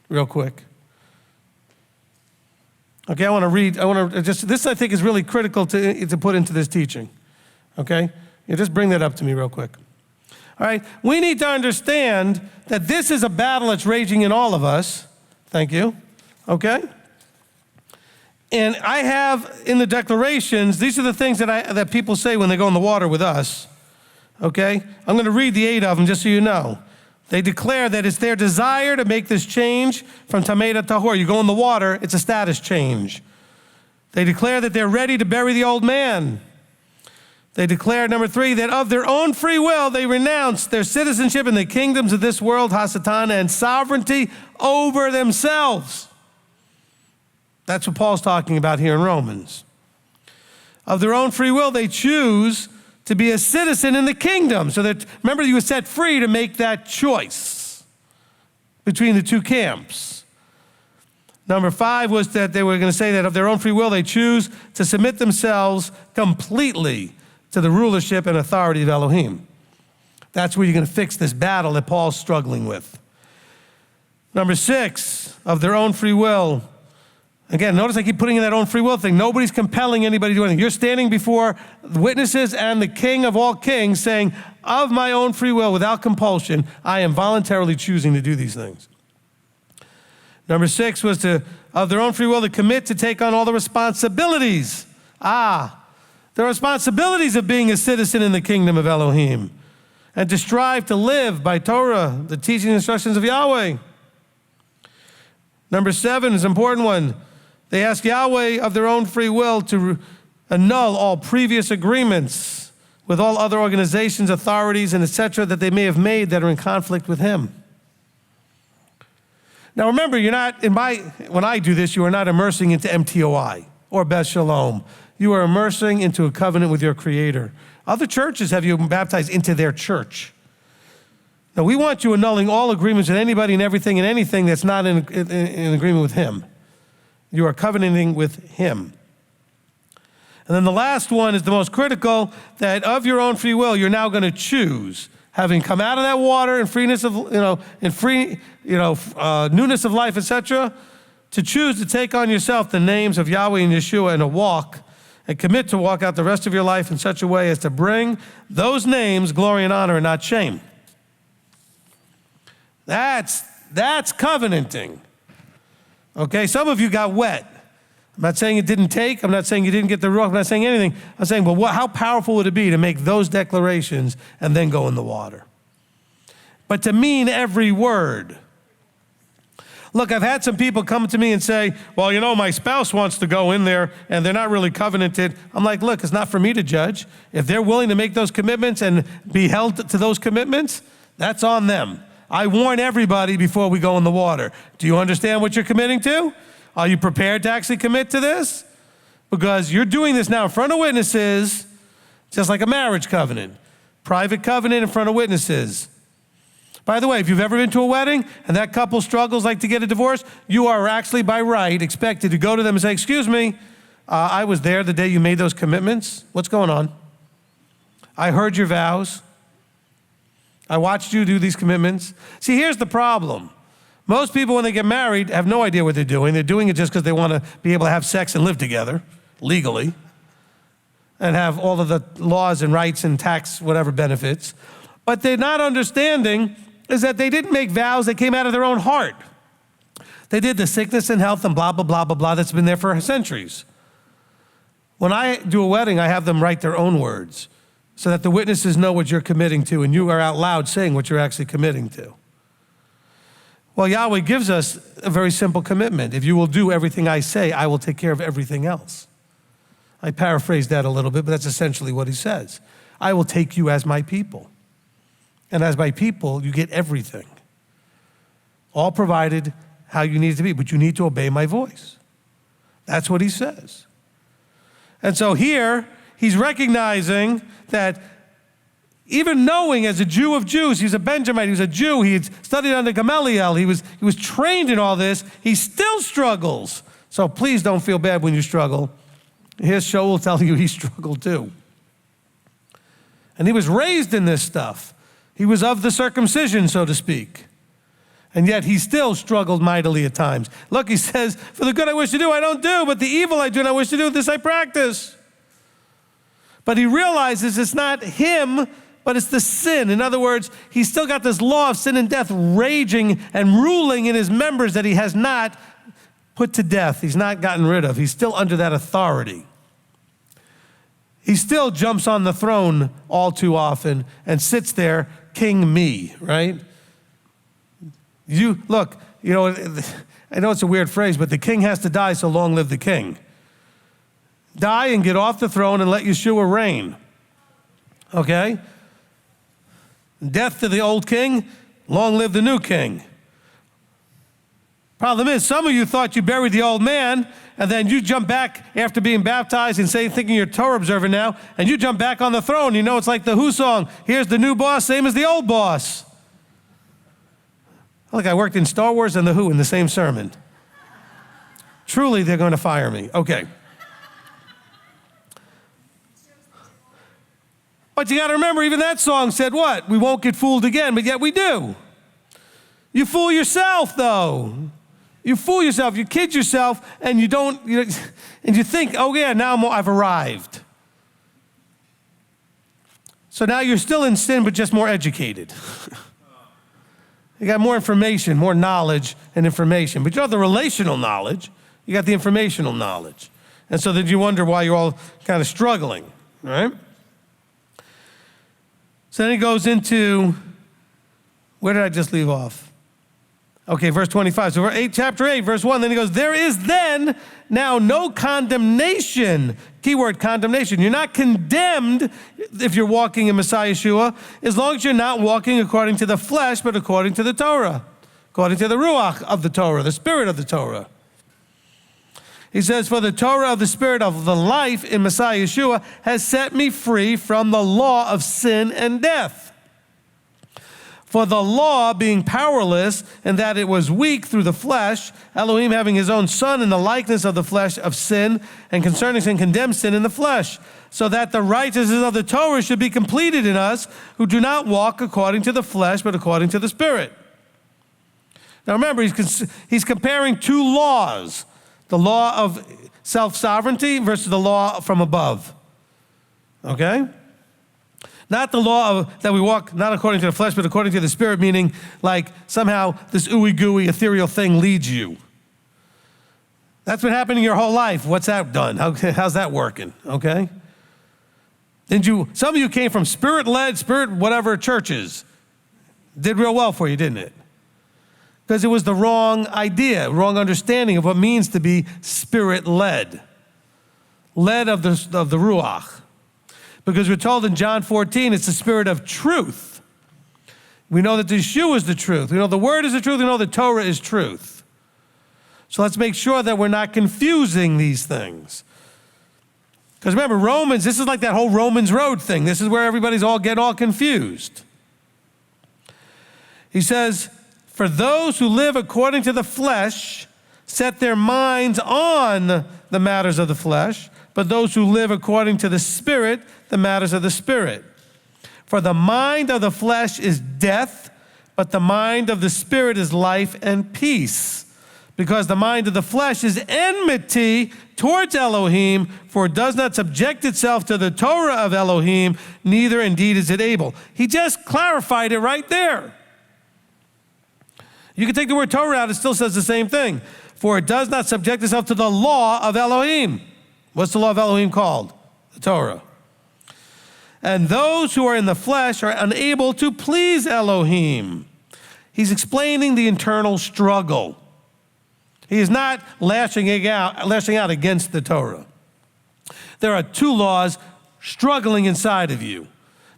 A: real quick. Okay, I want to read. This I think is really critical to put into this teaching. Okay? You just bring that up to me real quick. All right? We need to understand that this is a battle that's raging in all of us. Thank you. Okay? And I have in the declarations, these are the things that people say when they go in the water with us. Okay? I'm going to read the 8 of them just so you know. They declare that it's their desire to make this change from tamei to tahor. You go in the water, it's a status change. They declare that they're ready to bury the old man. They declare, number 3, that of their own free will, they renounce their citizenship in the kingdoms of this world, Hasatan, and sovereignty over themselves. That's what Paul's talking about here in Romans. Of their own free will, they choose to be a citizen in the kingdom. So that, remember, you were set free to make that choice between the two camps. Number 5 was that they were going to say that of their own free will, they choose to submit themselves completely to the rulership and authority of Elohim. That's where you're going to fix this battle that Paul's struggling with. Number 6, of their own free will. Again, notice I keep putting in that own free will thing. Nobody's compelling anybody to do anything. You're standing before witnesses and the King of all kings saying, of my own free will, without compulsion, I am voluntarily choosing to do these things. Number 6 was of their own free will, to commit to take on all the responsibilities. the responsibilities of being a citizen in the kingdom of Elohim, and to strive to live by Torah, the teaching and instructions of Yahweh. Number 7 is an important one. They ask Yahweh of their own free will to annul all previous agreements with all other organizations, authorities, and etc. that they may have made that are in conflict with him. Now remember, when I do this, you are not immersing into MTOI or Beth Shalom. You are immersing into a covenant with your Creator. Other churches have you baptized into their church. Now we want you annulling all agreements with anybody and everything and anything that's not in agreement with him. You are covenanting with him. And then the last one is the most critical, that of your own free will, you're now going to choose, having come out of that water in freeness of, newness of life, etc., to choose to take on yourself the names of Yahweh and Yeshua and to walk and commit to walk out the rest of your life in such a way as to bring those names glory and honor and not shame. That's covenanting. Okay, some of you got wet. I'm not saying it didn't take. I'm not saying you didn't get the ruach. I'm not saying anything. I'm saying, well, how powerful would it be to make those declarations and then go in the water? But to mean every word. Look, I've had some people come to me and say, well, my spouse wants to go in there and they're not really covenanted. I'm like, look, it's not for me to judge. If they're willing to make those commitments and be held to those commitments, that's on them. I warn everybody before we go in the water. Do you understand what you're committing to? Are you prepared to actually commit to this? Because you're doing this now in front of witnesses, just like a marriage covenant. Private covenant in front of witnesses. By the way, if you've ever been to a wedding and that couple struggles like to get a divorce, you are actually by right expected to go to them and say, excuse me, I was there the day you made those commitments. What's going on? I heard your vows. I watched you do these commitments. See, here's the problem. Most people, when they get married, have no idea what they're doing. They're doing it just because they want to be able to have sex and live together legally and have all of the laws and rights and tax whatever benefits. But they're not understanding is that they didn't make vows that came out of their own heart. They did the sickness and health and blah, blah, blah, blah, blah that's been there for centuries. When I do a wedding, I have them write their own words so that the witnesses know what you're committing to and you are out loud saying what you're actually committing to. Well, Yahweh gives us a very simple commitment. If you will do everything I say, I will take care of everything else. I paraphrased that a little bit, but that's essentially what he says. I will take you as my people. And as my people, you get everything. All provided how you need it to be, but you need to obey my voice. That's what he says. And so here, he's recognizing that even knowing as a Jew of Jews, he's a Benjamite, he was a Jew, he had studied under Gamaliel, he was trained in all this, he still struggles. So please don't feel bad when you struggle. His show will tell you he struggled too. And he was raised in this stuff. He was of the circumcision, so to speak. And yet he still struggled mightily at times. Look, he says, for the good I wish to do, I don't do, but the evil I do not wish to do, this I practice. But he realizes it's not him, but it's the sin. In other words, he's still got this law of sin and death raging and ruling in his members that he has not put to death. He's not gotten rid of. He's still under that authority. He still jumps on the throne all too often and sits there, king me, right? Look, I know it's a weird phrase, but the king has to die, so long live the king. Die and get off the throne and let Yeshua reign. Okay? Death to the old king, long live the new king. Problem is, some of you thought you buried the old man, and then you jump back after being baptized and thinking you're Torah observant now, and you jump back on the throne. You know, it's like the Who song, here's the new boss, same as the old boss. Look, I worked in Star Wars and the Who in the same sermon. Truly, they're going to fire me. Okay. But you got to remember, even that song said what? We won't get fooled again, but yet we do. You fool yourself, though. You fool yourself, you kid yourself, and you don't, and you think, oh yeah, now I've arrived. So now you're still in sin, but just more educated. You got more information, more knowledge and information. But you don't have the relational knowledge, you got the informational knowledge. And so then you wonder why you're all kind of struggling. all right? So then he goes into, where did I just leave off? Okay, verse 25. So chapter 8, verse 1, then he goes, there is then now no condemnation. Keyword condemnation. You're not condemned if you're walking in Messiah Yeshua, as long as you're not walking according to the flesh, but according to the Torah, according to the Ruach of the Torah, the Spirit of the Torah. He says, for the Torah of the Spirit of the life in Messiah Yeshua has set me free from the law of sin and death. For the law being powerless, and that it was weak through the flesh, Elohim having his own Son in the likeness of the flesh of sin, and concerning sin condemned sin in the flesh, so that the righteousness of the Torah should be completed in us, who do not walk according to the flesh, but according to the Spirit. Now remember, he's comparing two laws, the law of self-sovereignty versus the law from above, okay? Not the law that we walk not according to the flesh, but according to the Spirit, meaning like somehow this ooey-gooey ethereal thing leads you. That's been happening your whole life. What's that done? How's that working, okay? Some of you came from Spirit-led, Spirit whatever churches. Did real well for you, didn't it? Because it was the wrong idea, wrong understanding of what it means to be Spirit-led. Led of the Ruach. Because we're told in John 14, it's the Spirit of truth. We know that Yeshua is the truth. We know the Word is the truth. We know the Torah is truth. So let's make sure that we're not confusing these things. Because remember, Romans, this is like that whole Romans road thing. This is where everybody's getting all confused. He says, for those who live according to the flesh set their minds on the matters of the flesh, but those who live according to the Spirit, the matters of the Spirit. For the mind of the flesh is death, but the mind of the Spirit is life and peace. Because the mind of the flesh is enmity towards Elohim, for it does not subject itself to the Torah of Elohim, neither indeed is it able. He just clarified it right there. You can take the word Torah out, it still says the same thing. For it does not subject itself to the law of Elohim. What's the law of Elohim called? The Torah. And those who are in the flesh are unable to please Elohim. He's explaining the internal struggle. He is not lashing out against the Torah. There are two laws struggling inside of you.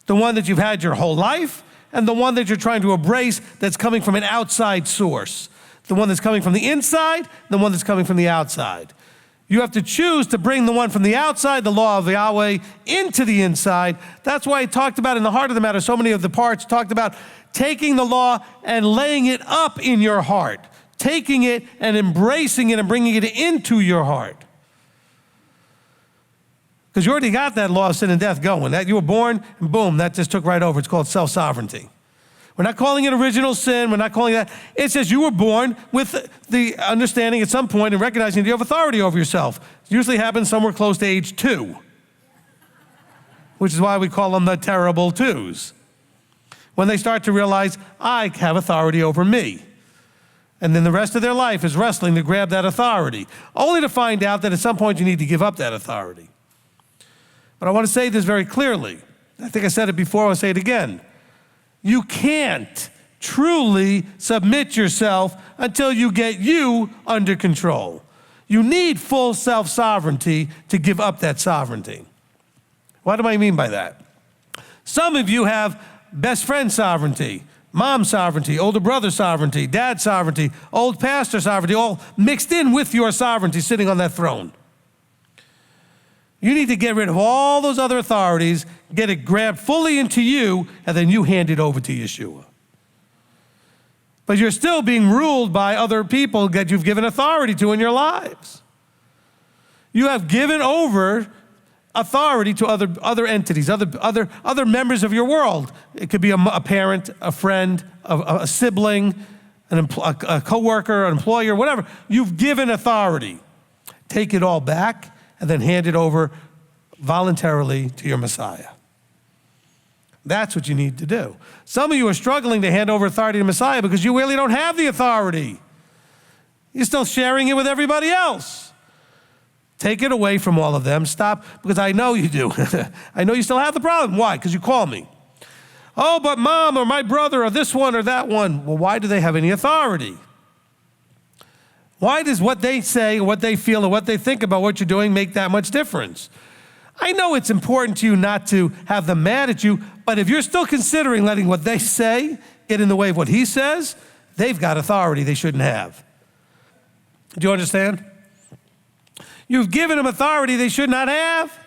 A: The one that you've had your whole life, and the one that you're trying to embrace that's coming from an outside source. The one that's coming from the inside, the one that's coming from the outside. You have to choose to bring the one from the outside, the law of Yahweh, into the inside. That's why he talked about in the heart of the matter, so many of the parts talked about taking the law and laying it up in your heart, taking it and embracing it and bringing it into your heart. Because you already got that law of sin and death going. That you were born, and boom, that just took right over. It's called self-sovereignty. We're not calling it original sin. We're not calling that. It says you were born with the understanding at some point and recognizing that you have authority over yourself. It usually happens somewhere close to age 2, which is why we call them the terrible twos. When they start to realize, I have authority over me. And then the rest of their life is wrestling to grab that authority, only to find out that at some point you need to give up that authority. But I want to say this very clearly. I think I said it before, I'll say it again. You can't truly submit yourself until you get you under control. You need full self-sovereignty to give up that sovereignty. What do I mean by that? Some of you have best friend sovereignty, mom sovereignty, older brother sovereignty, dad sovereignty, old pastor sovereignty, all mixed in with your sovereignty sitting on that throne. You need to get rid of all those other authorities, get it grabbed fully into you, and then you hand it over to Yeshua. But you're still being ruled by other people that you've given authority to in your lives. You have given over authority to other entities, other members of your world. It could be a parent, a friend, a sibling, a coworker, an employer, whatever. You've given authority. Take it all back and then hand it over voluntarily to your Messiah. That's what you need to do. Some of you are struggling to hand over authority to Messiah because you really don't have the authority. You're still sharing it with everybody else. Take it away from all of them. Stop, because I know you do. I know you still have the problem. Why? Because you call me. Oh, but mom or my brother or this one or that one. Well, why do they have any authority? Why does what they say or what they feel or what they think about what you're doing make that much difference? I know it's important to you not to have them mad at you, but if you're still considering letting what they say get in the way of what he says, they've got authority they shouldn't have. Do you understand? You've given them authority they should not have.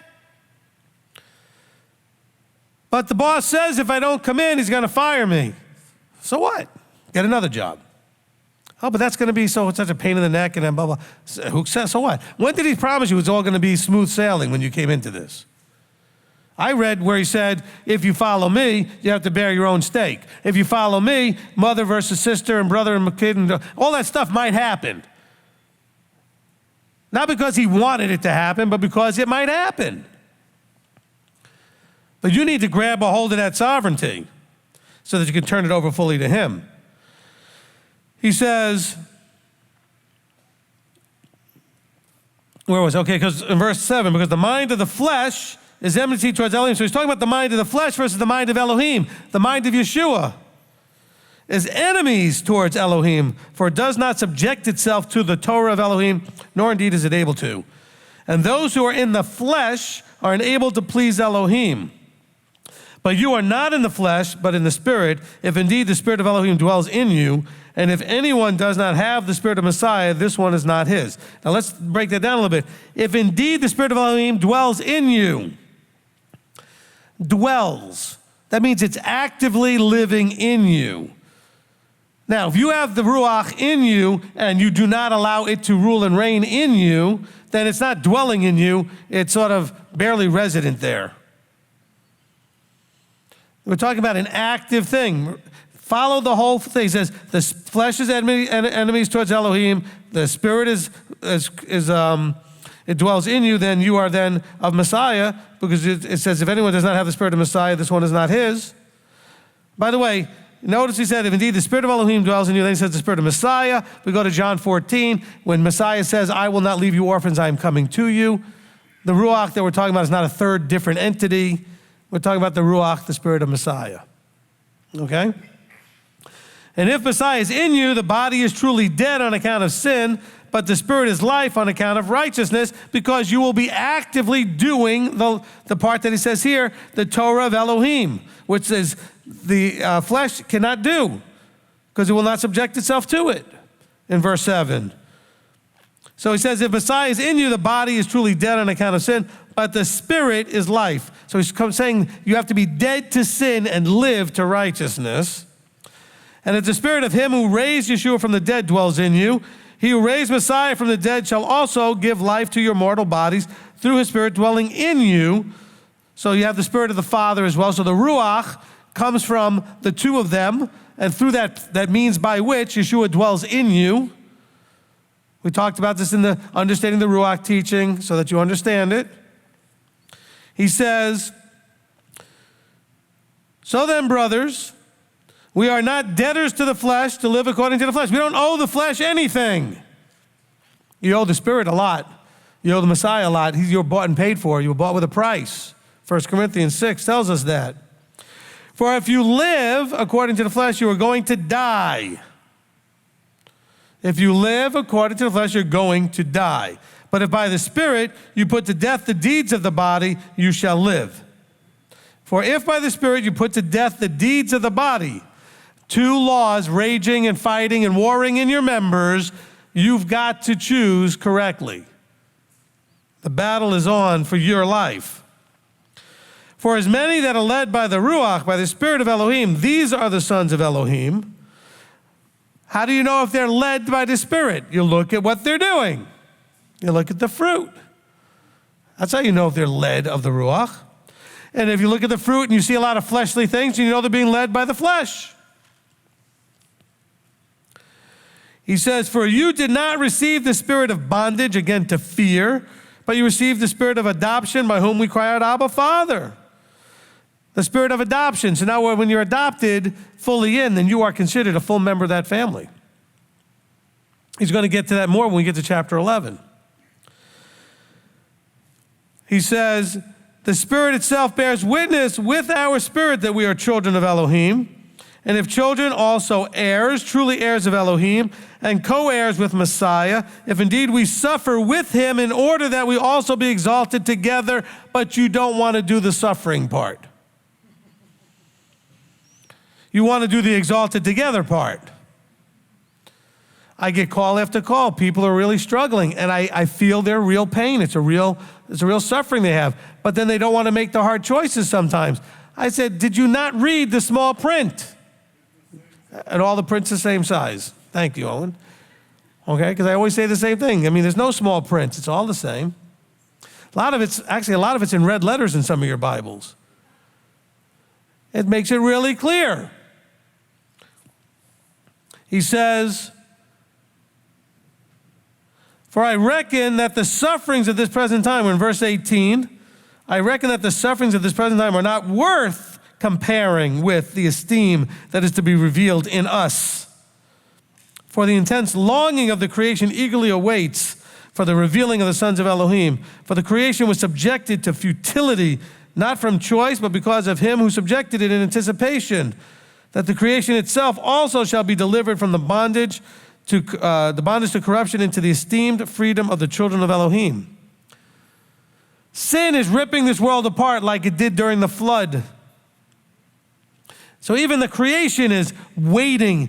A: But the boss says if I don't come in, he's going to fire me. So what? Get another job. Oh, but that's going to be such a pain in the neck and then blah, blah. Who says, so what? When did he promise you it was all going to be smooth sailing when you came into this? I read where he said, if you follow me, you have to bear your own stake. If you follow me, mother versus sister and brother and kid, and all that stuff might happen. Not because he wanted it to happen, but because it might happen. But you need to grab a hold of that sovereignty so that you can turn it over fully to him. He says, where was it? Okay, because in verse 7, because the mind of the flesh is enmity towards Elohim. So he's talking about the mind of the flesh versus the mind of Elohim. The mind of Yeshua is enemies towards Elohim, for it does not subject itself to the Torah of Elohim, nor indeed is it able to. And those who are in the flesh are unable to please Elohim. But you are not in the flesh, but in the Spirit, if indeed the Spirit of Elohim dwells in you. And if anyone does not have the Spirit of Messiah, this one is not his. Now let's break that down a little bit. If indeed the Spirit of Elohim dwells in you, dwells, that means it's actively living in you. Now, if you have the Ruach in you and you do not allow it to rule and reign in you, then it's not dwelling in you, it's sort of barely resident there. We're talking about an active thing. Follow the whole thing. It says the flesh is enemies towards Elohim. The Spirit it dwells in you. Then you are then of Messiah, because it says if anyone does not have the Spirit of Messiah, this one is not his. By the way, notice he said if indeed the Spirit of Elohim dwells in you. Then he says the Spirit of Messiah. We go to John 14 when Messiah says, "I will not leave you orphans. I am coming to you." The Ruach that we're talking about is not a third different entity. We're talking about the Ruach, the Spirit of Messiah. Okay? And if Messiah is in you, the body is truly dead on account of sin, but the Spirit is life on account of righteousness, because you will be actively doing the part that he says here, the Torah of Elohim, which is the flesh cannot do, because it will not subject itself to it, in verse 7. So he says, if Messiah is in you, the body is truly dead on account of sin, but the Spirit is life. So he's saying you have to be dead to sin and live to righteousness. And if the Spirit of him who raised Yeshua from the dead dwells in you, he who raised Messiah from the dead shall also give life to your mortal bodies through his Spirit dwelling in you. So you have the Spirit of the Father as well. So the Ruach comes from the two of them, and through that means by which Yeshua dwells in you. We talked about this in the Understanding the Ruach teaching so that you understand it. He says, so then, brothers, we are not debtors to the flesh to live according to the flesh. We don't owe the flesh anything. You owe the Spirit a lot. You owe the Messiah a lot. You're bought and paid for. You were bought with a price. 1 Corinthians 6 tells us that. For if you live according to the flesh, you are going to die. If you live according to the flesh, you're going to die. But if by the Spirit you put to death the deeds of the body, you shall live. For if by the Spirit you put to death the deeds of the body, two laws raging and fighting and warring in your members, you've got to choose correctly. The battle is on for your life. For as many that are led by the Ruach, by the Spirit of Elohim, these are the sons of Elohim. How do you know if they're led by the Spirit? You look at what they're doing. You look at the fruit. That's how you know if they're led of the Ruach. And if you look at the fruit and you see a lot of fleshly things, you know they're being led by the flesh. He says, for you did not receive the spirit of bondage, again, to fear, but you received the spirit of adoption, by whom we cry out, Abba, Father. The spirit of adoption. So now when you're adopted fully in, then you are considered a full member of that family. He's going to get to that more when we get to chapter 11. he says, the Spirit itself bears witness with our spirit that we are children of Elohim. And if children, also heirs, truly heirs of Elohim, and co-heirs with Messiah, if indeed we suffer with him in order that we also be exalted together, but you don't want to do the suffering part. You want to do the exalted together part. I get call after call. People are really struggling, and I feel their real pain. It's a real suffering they have. But then they don't want to make the hard choices sometimes. I said, did you not read the small print? And all the prints the same size. Thank you, Owen. Okay, because I always say the same thing. I mean, there's no small prints. It's all the same. A lot of it's in red letters in some of your Bibles. It makes it really clear. He says, for I reckon that the sufferings of this present time, we're in verse 18, I reckon that the sufferings of this present time are not worth comparing with the esteem that is to be revealed in us. For the intense longing of the creation eagerly awaits for the revealing of the sons of Elohim. For the creation was subjected to futility, not from choice, but because of him who subjected it in anticipation, that the creation itself also shall be delivered from the bondage to corruption into the esteemed freedom of the children of Elohim. Sin is ripping this world apart like it did during the flood. So even the creation is waiting,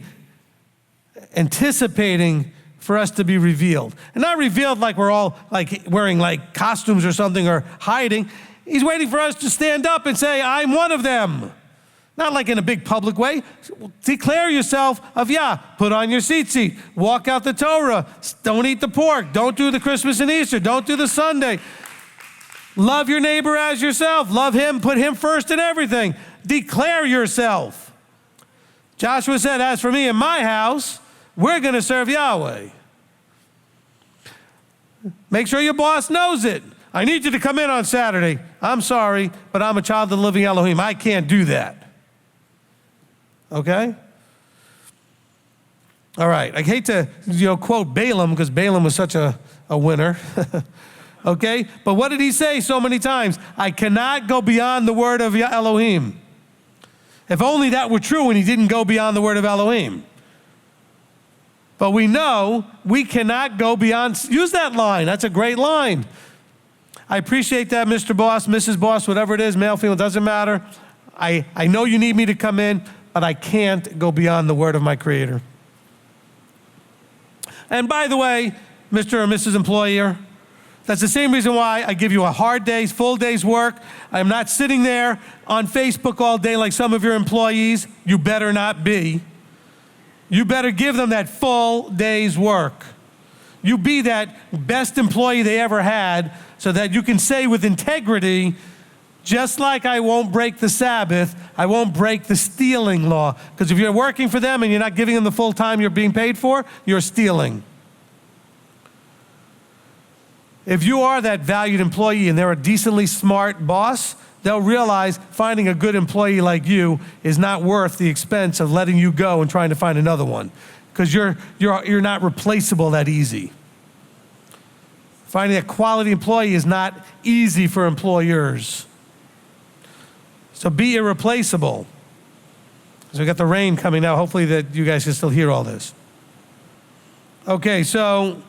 A: anticipating for us to be revealed. And not revealed like we're all like wearing like costumes or something or hiding. He's waiting for us to stand up and say, I'm one of them. Not like in a big public way. Declare yourself of Yah. Put on your tzitzit. Walk out the Torah. Don't eat the pork. Don't do the Christmas and Easter. Don't do the Sunday. Love your neighbor as yourself. Love him. Put him first in everything. Declare yourself. Joshua said, as for me and my house, we're going to serve Yahweh. Make sure your boss knows it. I need you to come in on Saturday. I'm sorry, but I'm a child of the living Elohim. I can't do that. Okay? All right. I hate to quote Balaam because Balaam was such a winner. Okay? But what did he say so many times? I cannot go beyond the word of Elohim. If only that were true and he didn't go beyond the word of Elohim. But we know we cannot go beyond. Use that line. That's a great line. I appreciate that, Mr. Boss, Mrs. Boss, whatever it is, male, female, doesn't matter. I know you need me to come in, but I can't go beyond the word of my Creator. And by the way, Mr. or Mrs. Employer, that's the same reason why I give you a hard day's, full day's work. I'm not sitting there on Facebook all day like some of your employees. You better not be. You better give them that full day's work. You be that best employee they ever had so that you can say with integrity, just like I won't break the Sabbath, I won't break the stealing law. Because if you're working for them and you're not giving them the full time you're being paid for, you're stealing. If you are that valued employee and they're a decently smart boss, they'll realize finding a good employee like you is not worth the expense of letting you go and trying to find another one, because you're not replaceable that easy. Finding a quality employee is not easy for employers. So be irreplaceable. So we got the rain coming now. Hopefully that you guys can still hear all this. Okay, so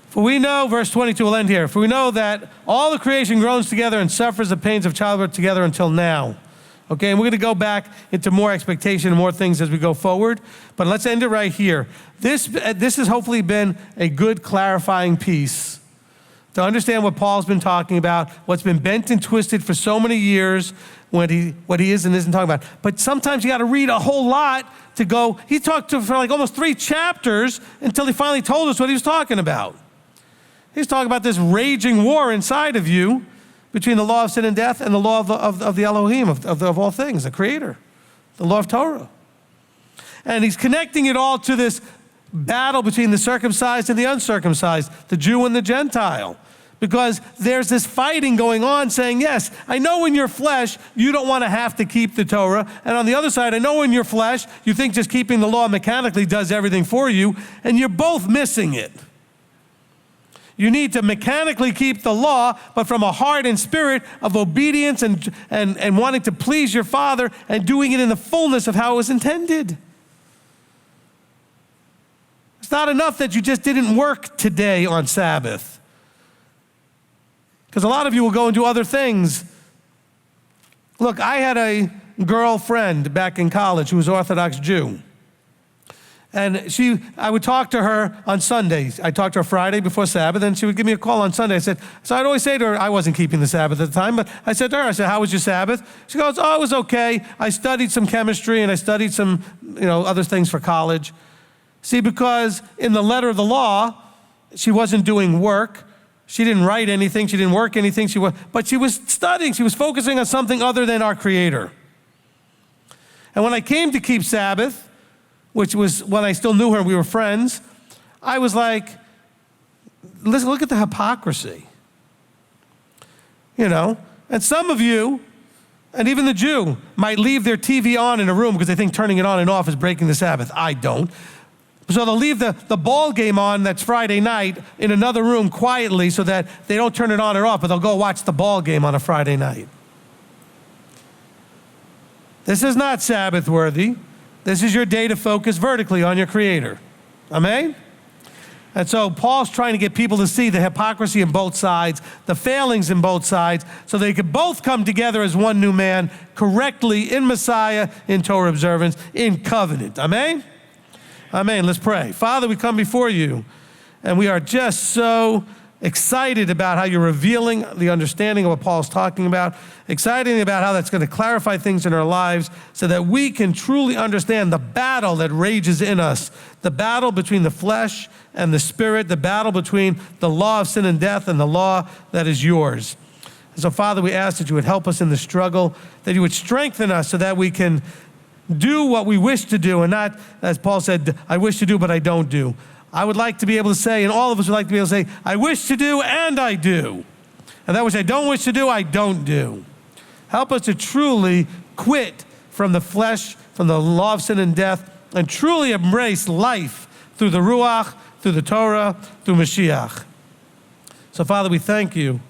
A: for we know, verse 22, we'll end here. For we know that all the creation groans together and suffers the pains of childbirth together until now. Okay, and we're going to go back into more expectation and more things as we go forward. But let's end it right here. This has hopefully been a good clarifying piece to understand what Paul's been talking about, what's been bent and twisted for so many years, what he is and isn't talking about. But sometimes you got to read a whole lot to go. He talked for like almost 3 chapters until he finally told us what he was talking about. He's talking about this raging war inside of you between the law of sin and death and the law of the Elohim, of all things, the Creator, the law of Torah. And he's connecting it all to this battle between the circumcised and the uncircumcised, the Jew and the Gentile. Because there's this fighting going on saying, yes, I know in your flesh you don't want to have to keep the Torah. And on the other side, I know in your flesh you think just keeping the law mechanically does everything for you, and you're both missing it. You need to mechanically keep the law, but from a heart and spirit of obedience and wanting to please your Father and doing it in the fullness of how it was intended. It's not enough that you just didn't work today on Sabbath. Because a lot of you will go and do other things. Look, I had a girlfriend back in college who was Orthodox Jew. And I would talk to her on Sundays. I talked to her Friday before Sabbath, and she would give me a call on Sunday. So I'd always say to her, I wasn't keeping the Sabbath at the time, but I said to her, how was your Sabbath? She goes, oh, it was okay. I studied some chemistry, and I studied some, other things for college. See, because in the letter of the law, she wasn't doing work. She didn't write anything. She didn't work anything. But she was studying. She was focusing on something other than our Creator. And when I came to keep Sabbath, which was when I still knew her and we were friends, I was like, listen, look at the hypocrisy. And some of you, and even the Jew, might leave their TV on in a room because they think turning it on and off is breaking the Sabbath. I don't. So they'll leave the ball game on that's Friday night in another room quietly so that they don't turn it on or off, but they'll go watch the ball game on a Friday night. This is not Sabbath worthy. This is your day to focus vertically on your Creator. Amen? And so Paul's trying to get people to see the hypocrisy in both sides, the failings in both sides, so they could both come together as one new man correctly in Messiah, in Torah observance, in covenant. Amen? Amen. Let's pray. Father, we come before you, and we are just so excited about how you're revealing the understanding of what Paul's talking about, excited about how that's going to clarify things in our lives so that we can truly understand the battle that rages in us, the battle between the flesh and the spirit, the battle between the law of sin and death and the law that is yours. And so, Father, we ask that you would help us in the struggle, that you would strengthen us so that we can do what we wish to do and not, as Paul said, I wish to do, but I don't do. I would like to be able to say, and all of us would like to be able to say, I wish to do and I do. And that which I don't wish to do, I don't do. Help us to truly quit from the flesh, from the law of sin and death, and truly embrace life through the Ruach, through the Torah, through Mashiach. So, Father, we thank you.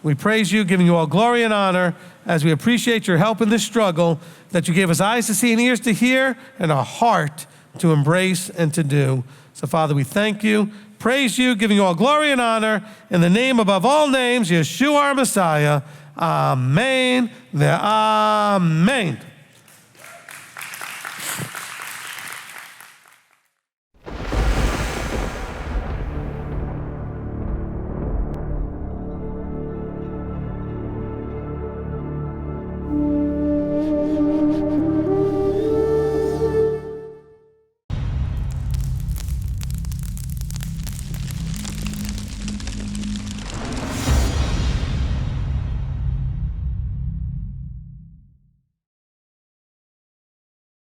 A: We praise you, giving you all glory and honor as we appreciate your help in this struggle, that you gave us eyes to see and ears to hear and a heart to embrace and to do. So, Father, we thank you, praise you, giving you all glory and honor in the name above all names, Yeshua our Messiah. Amen. Amen.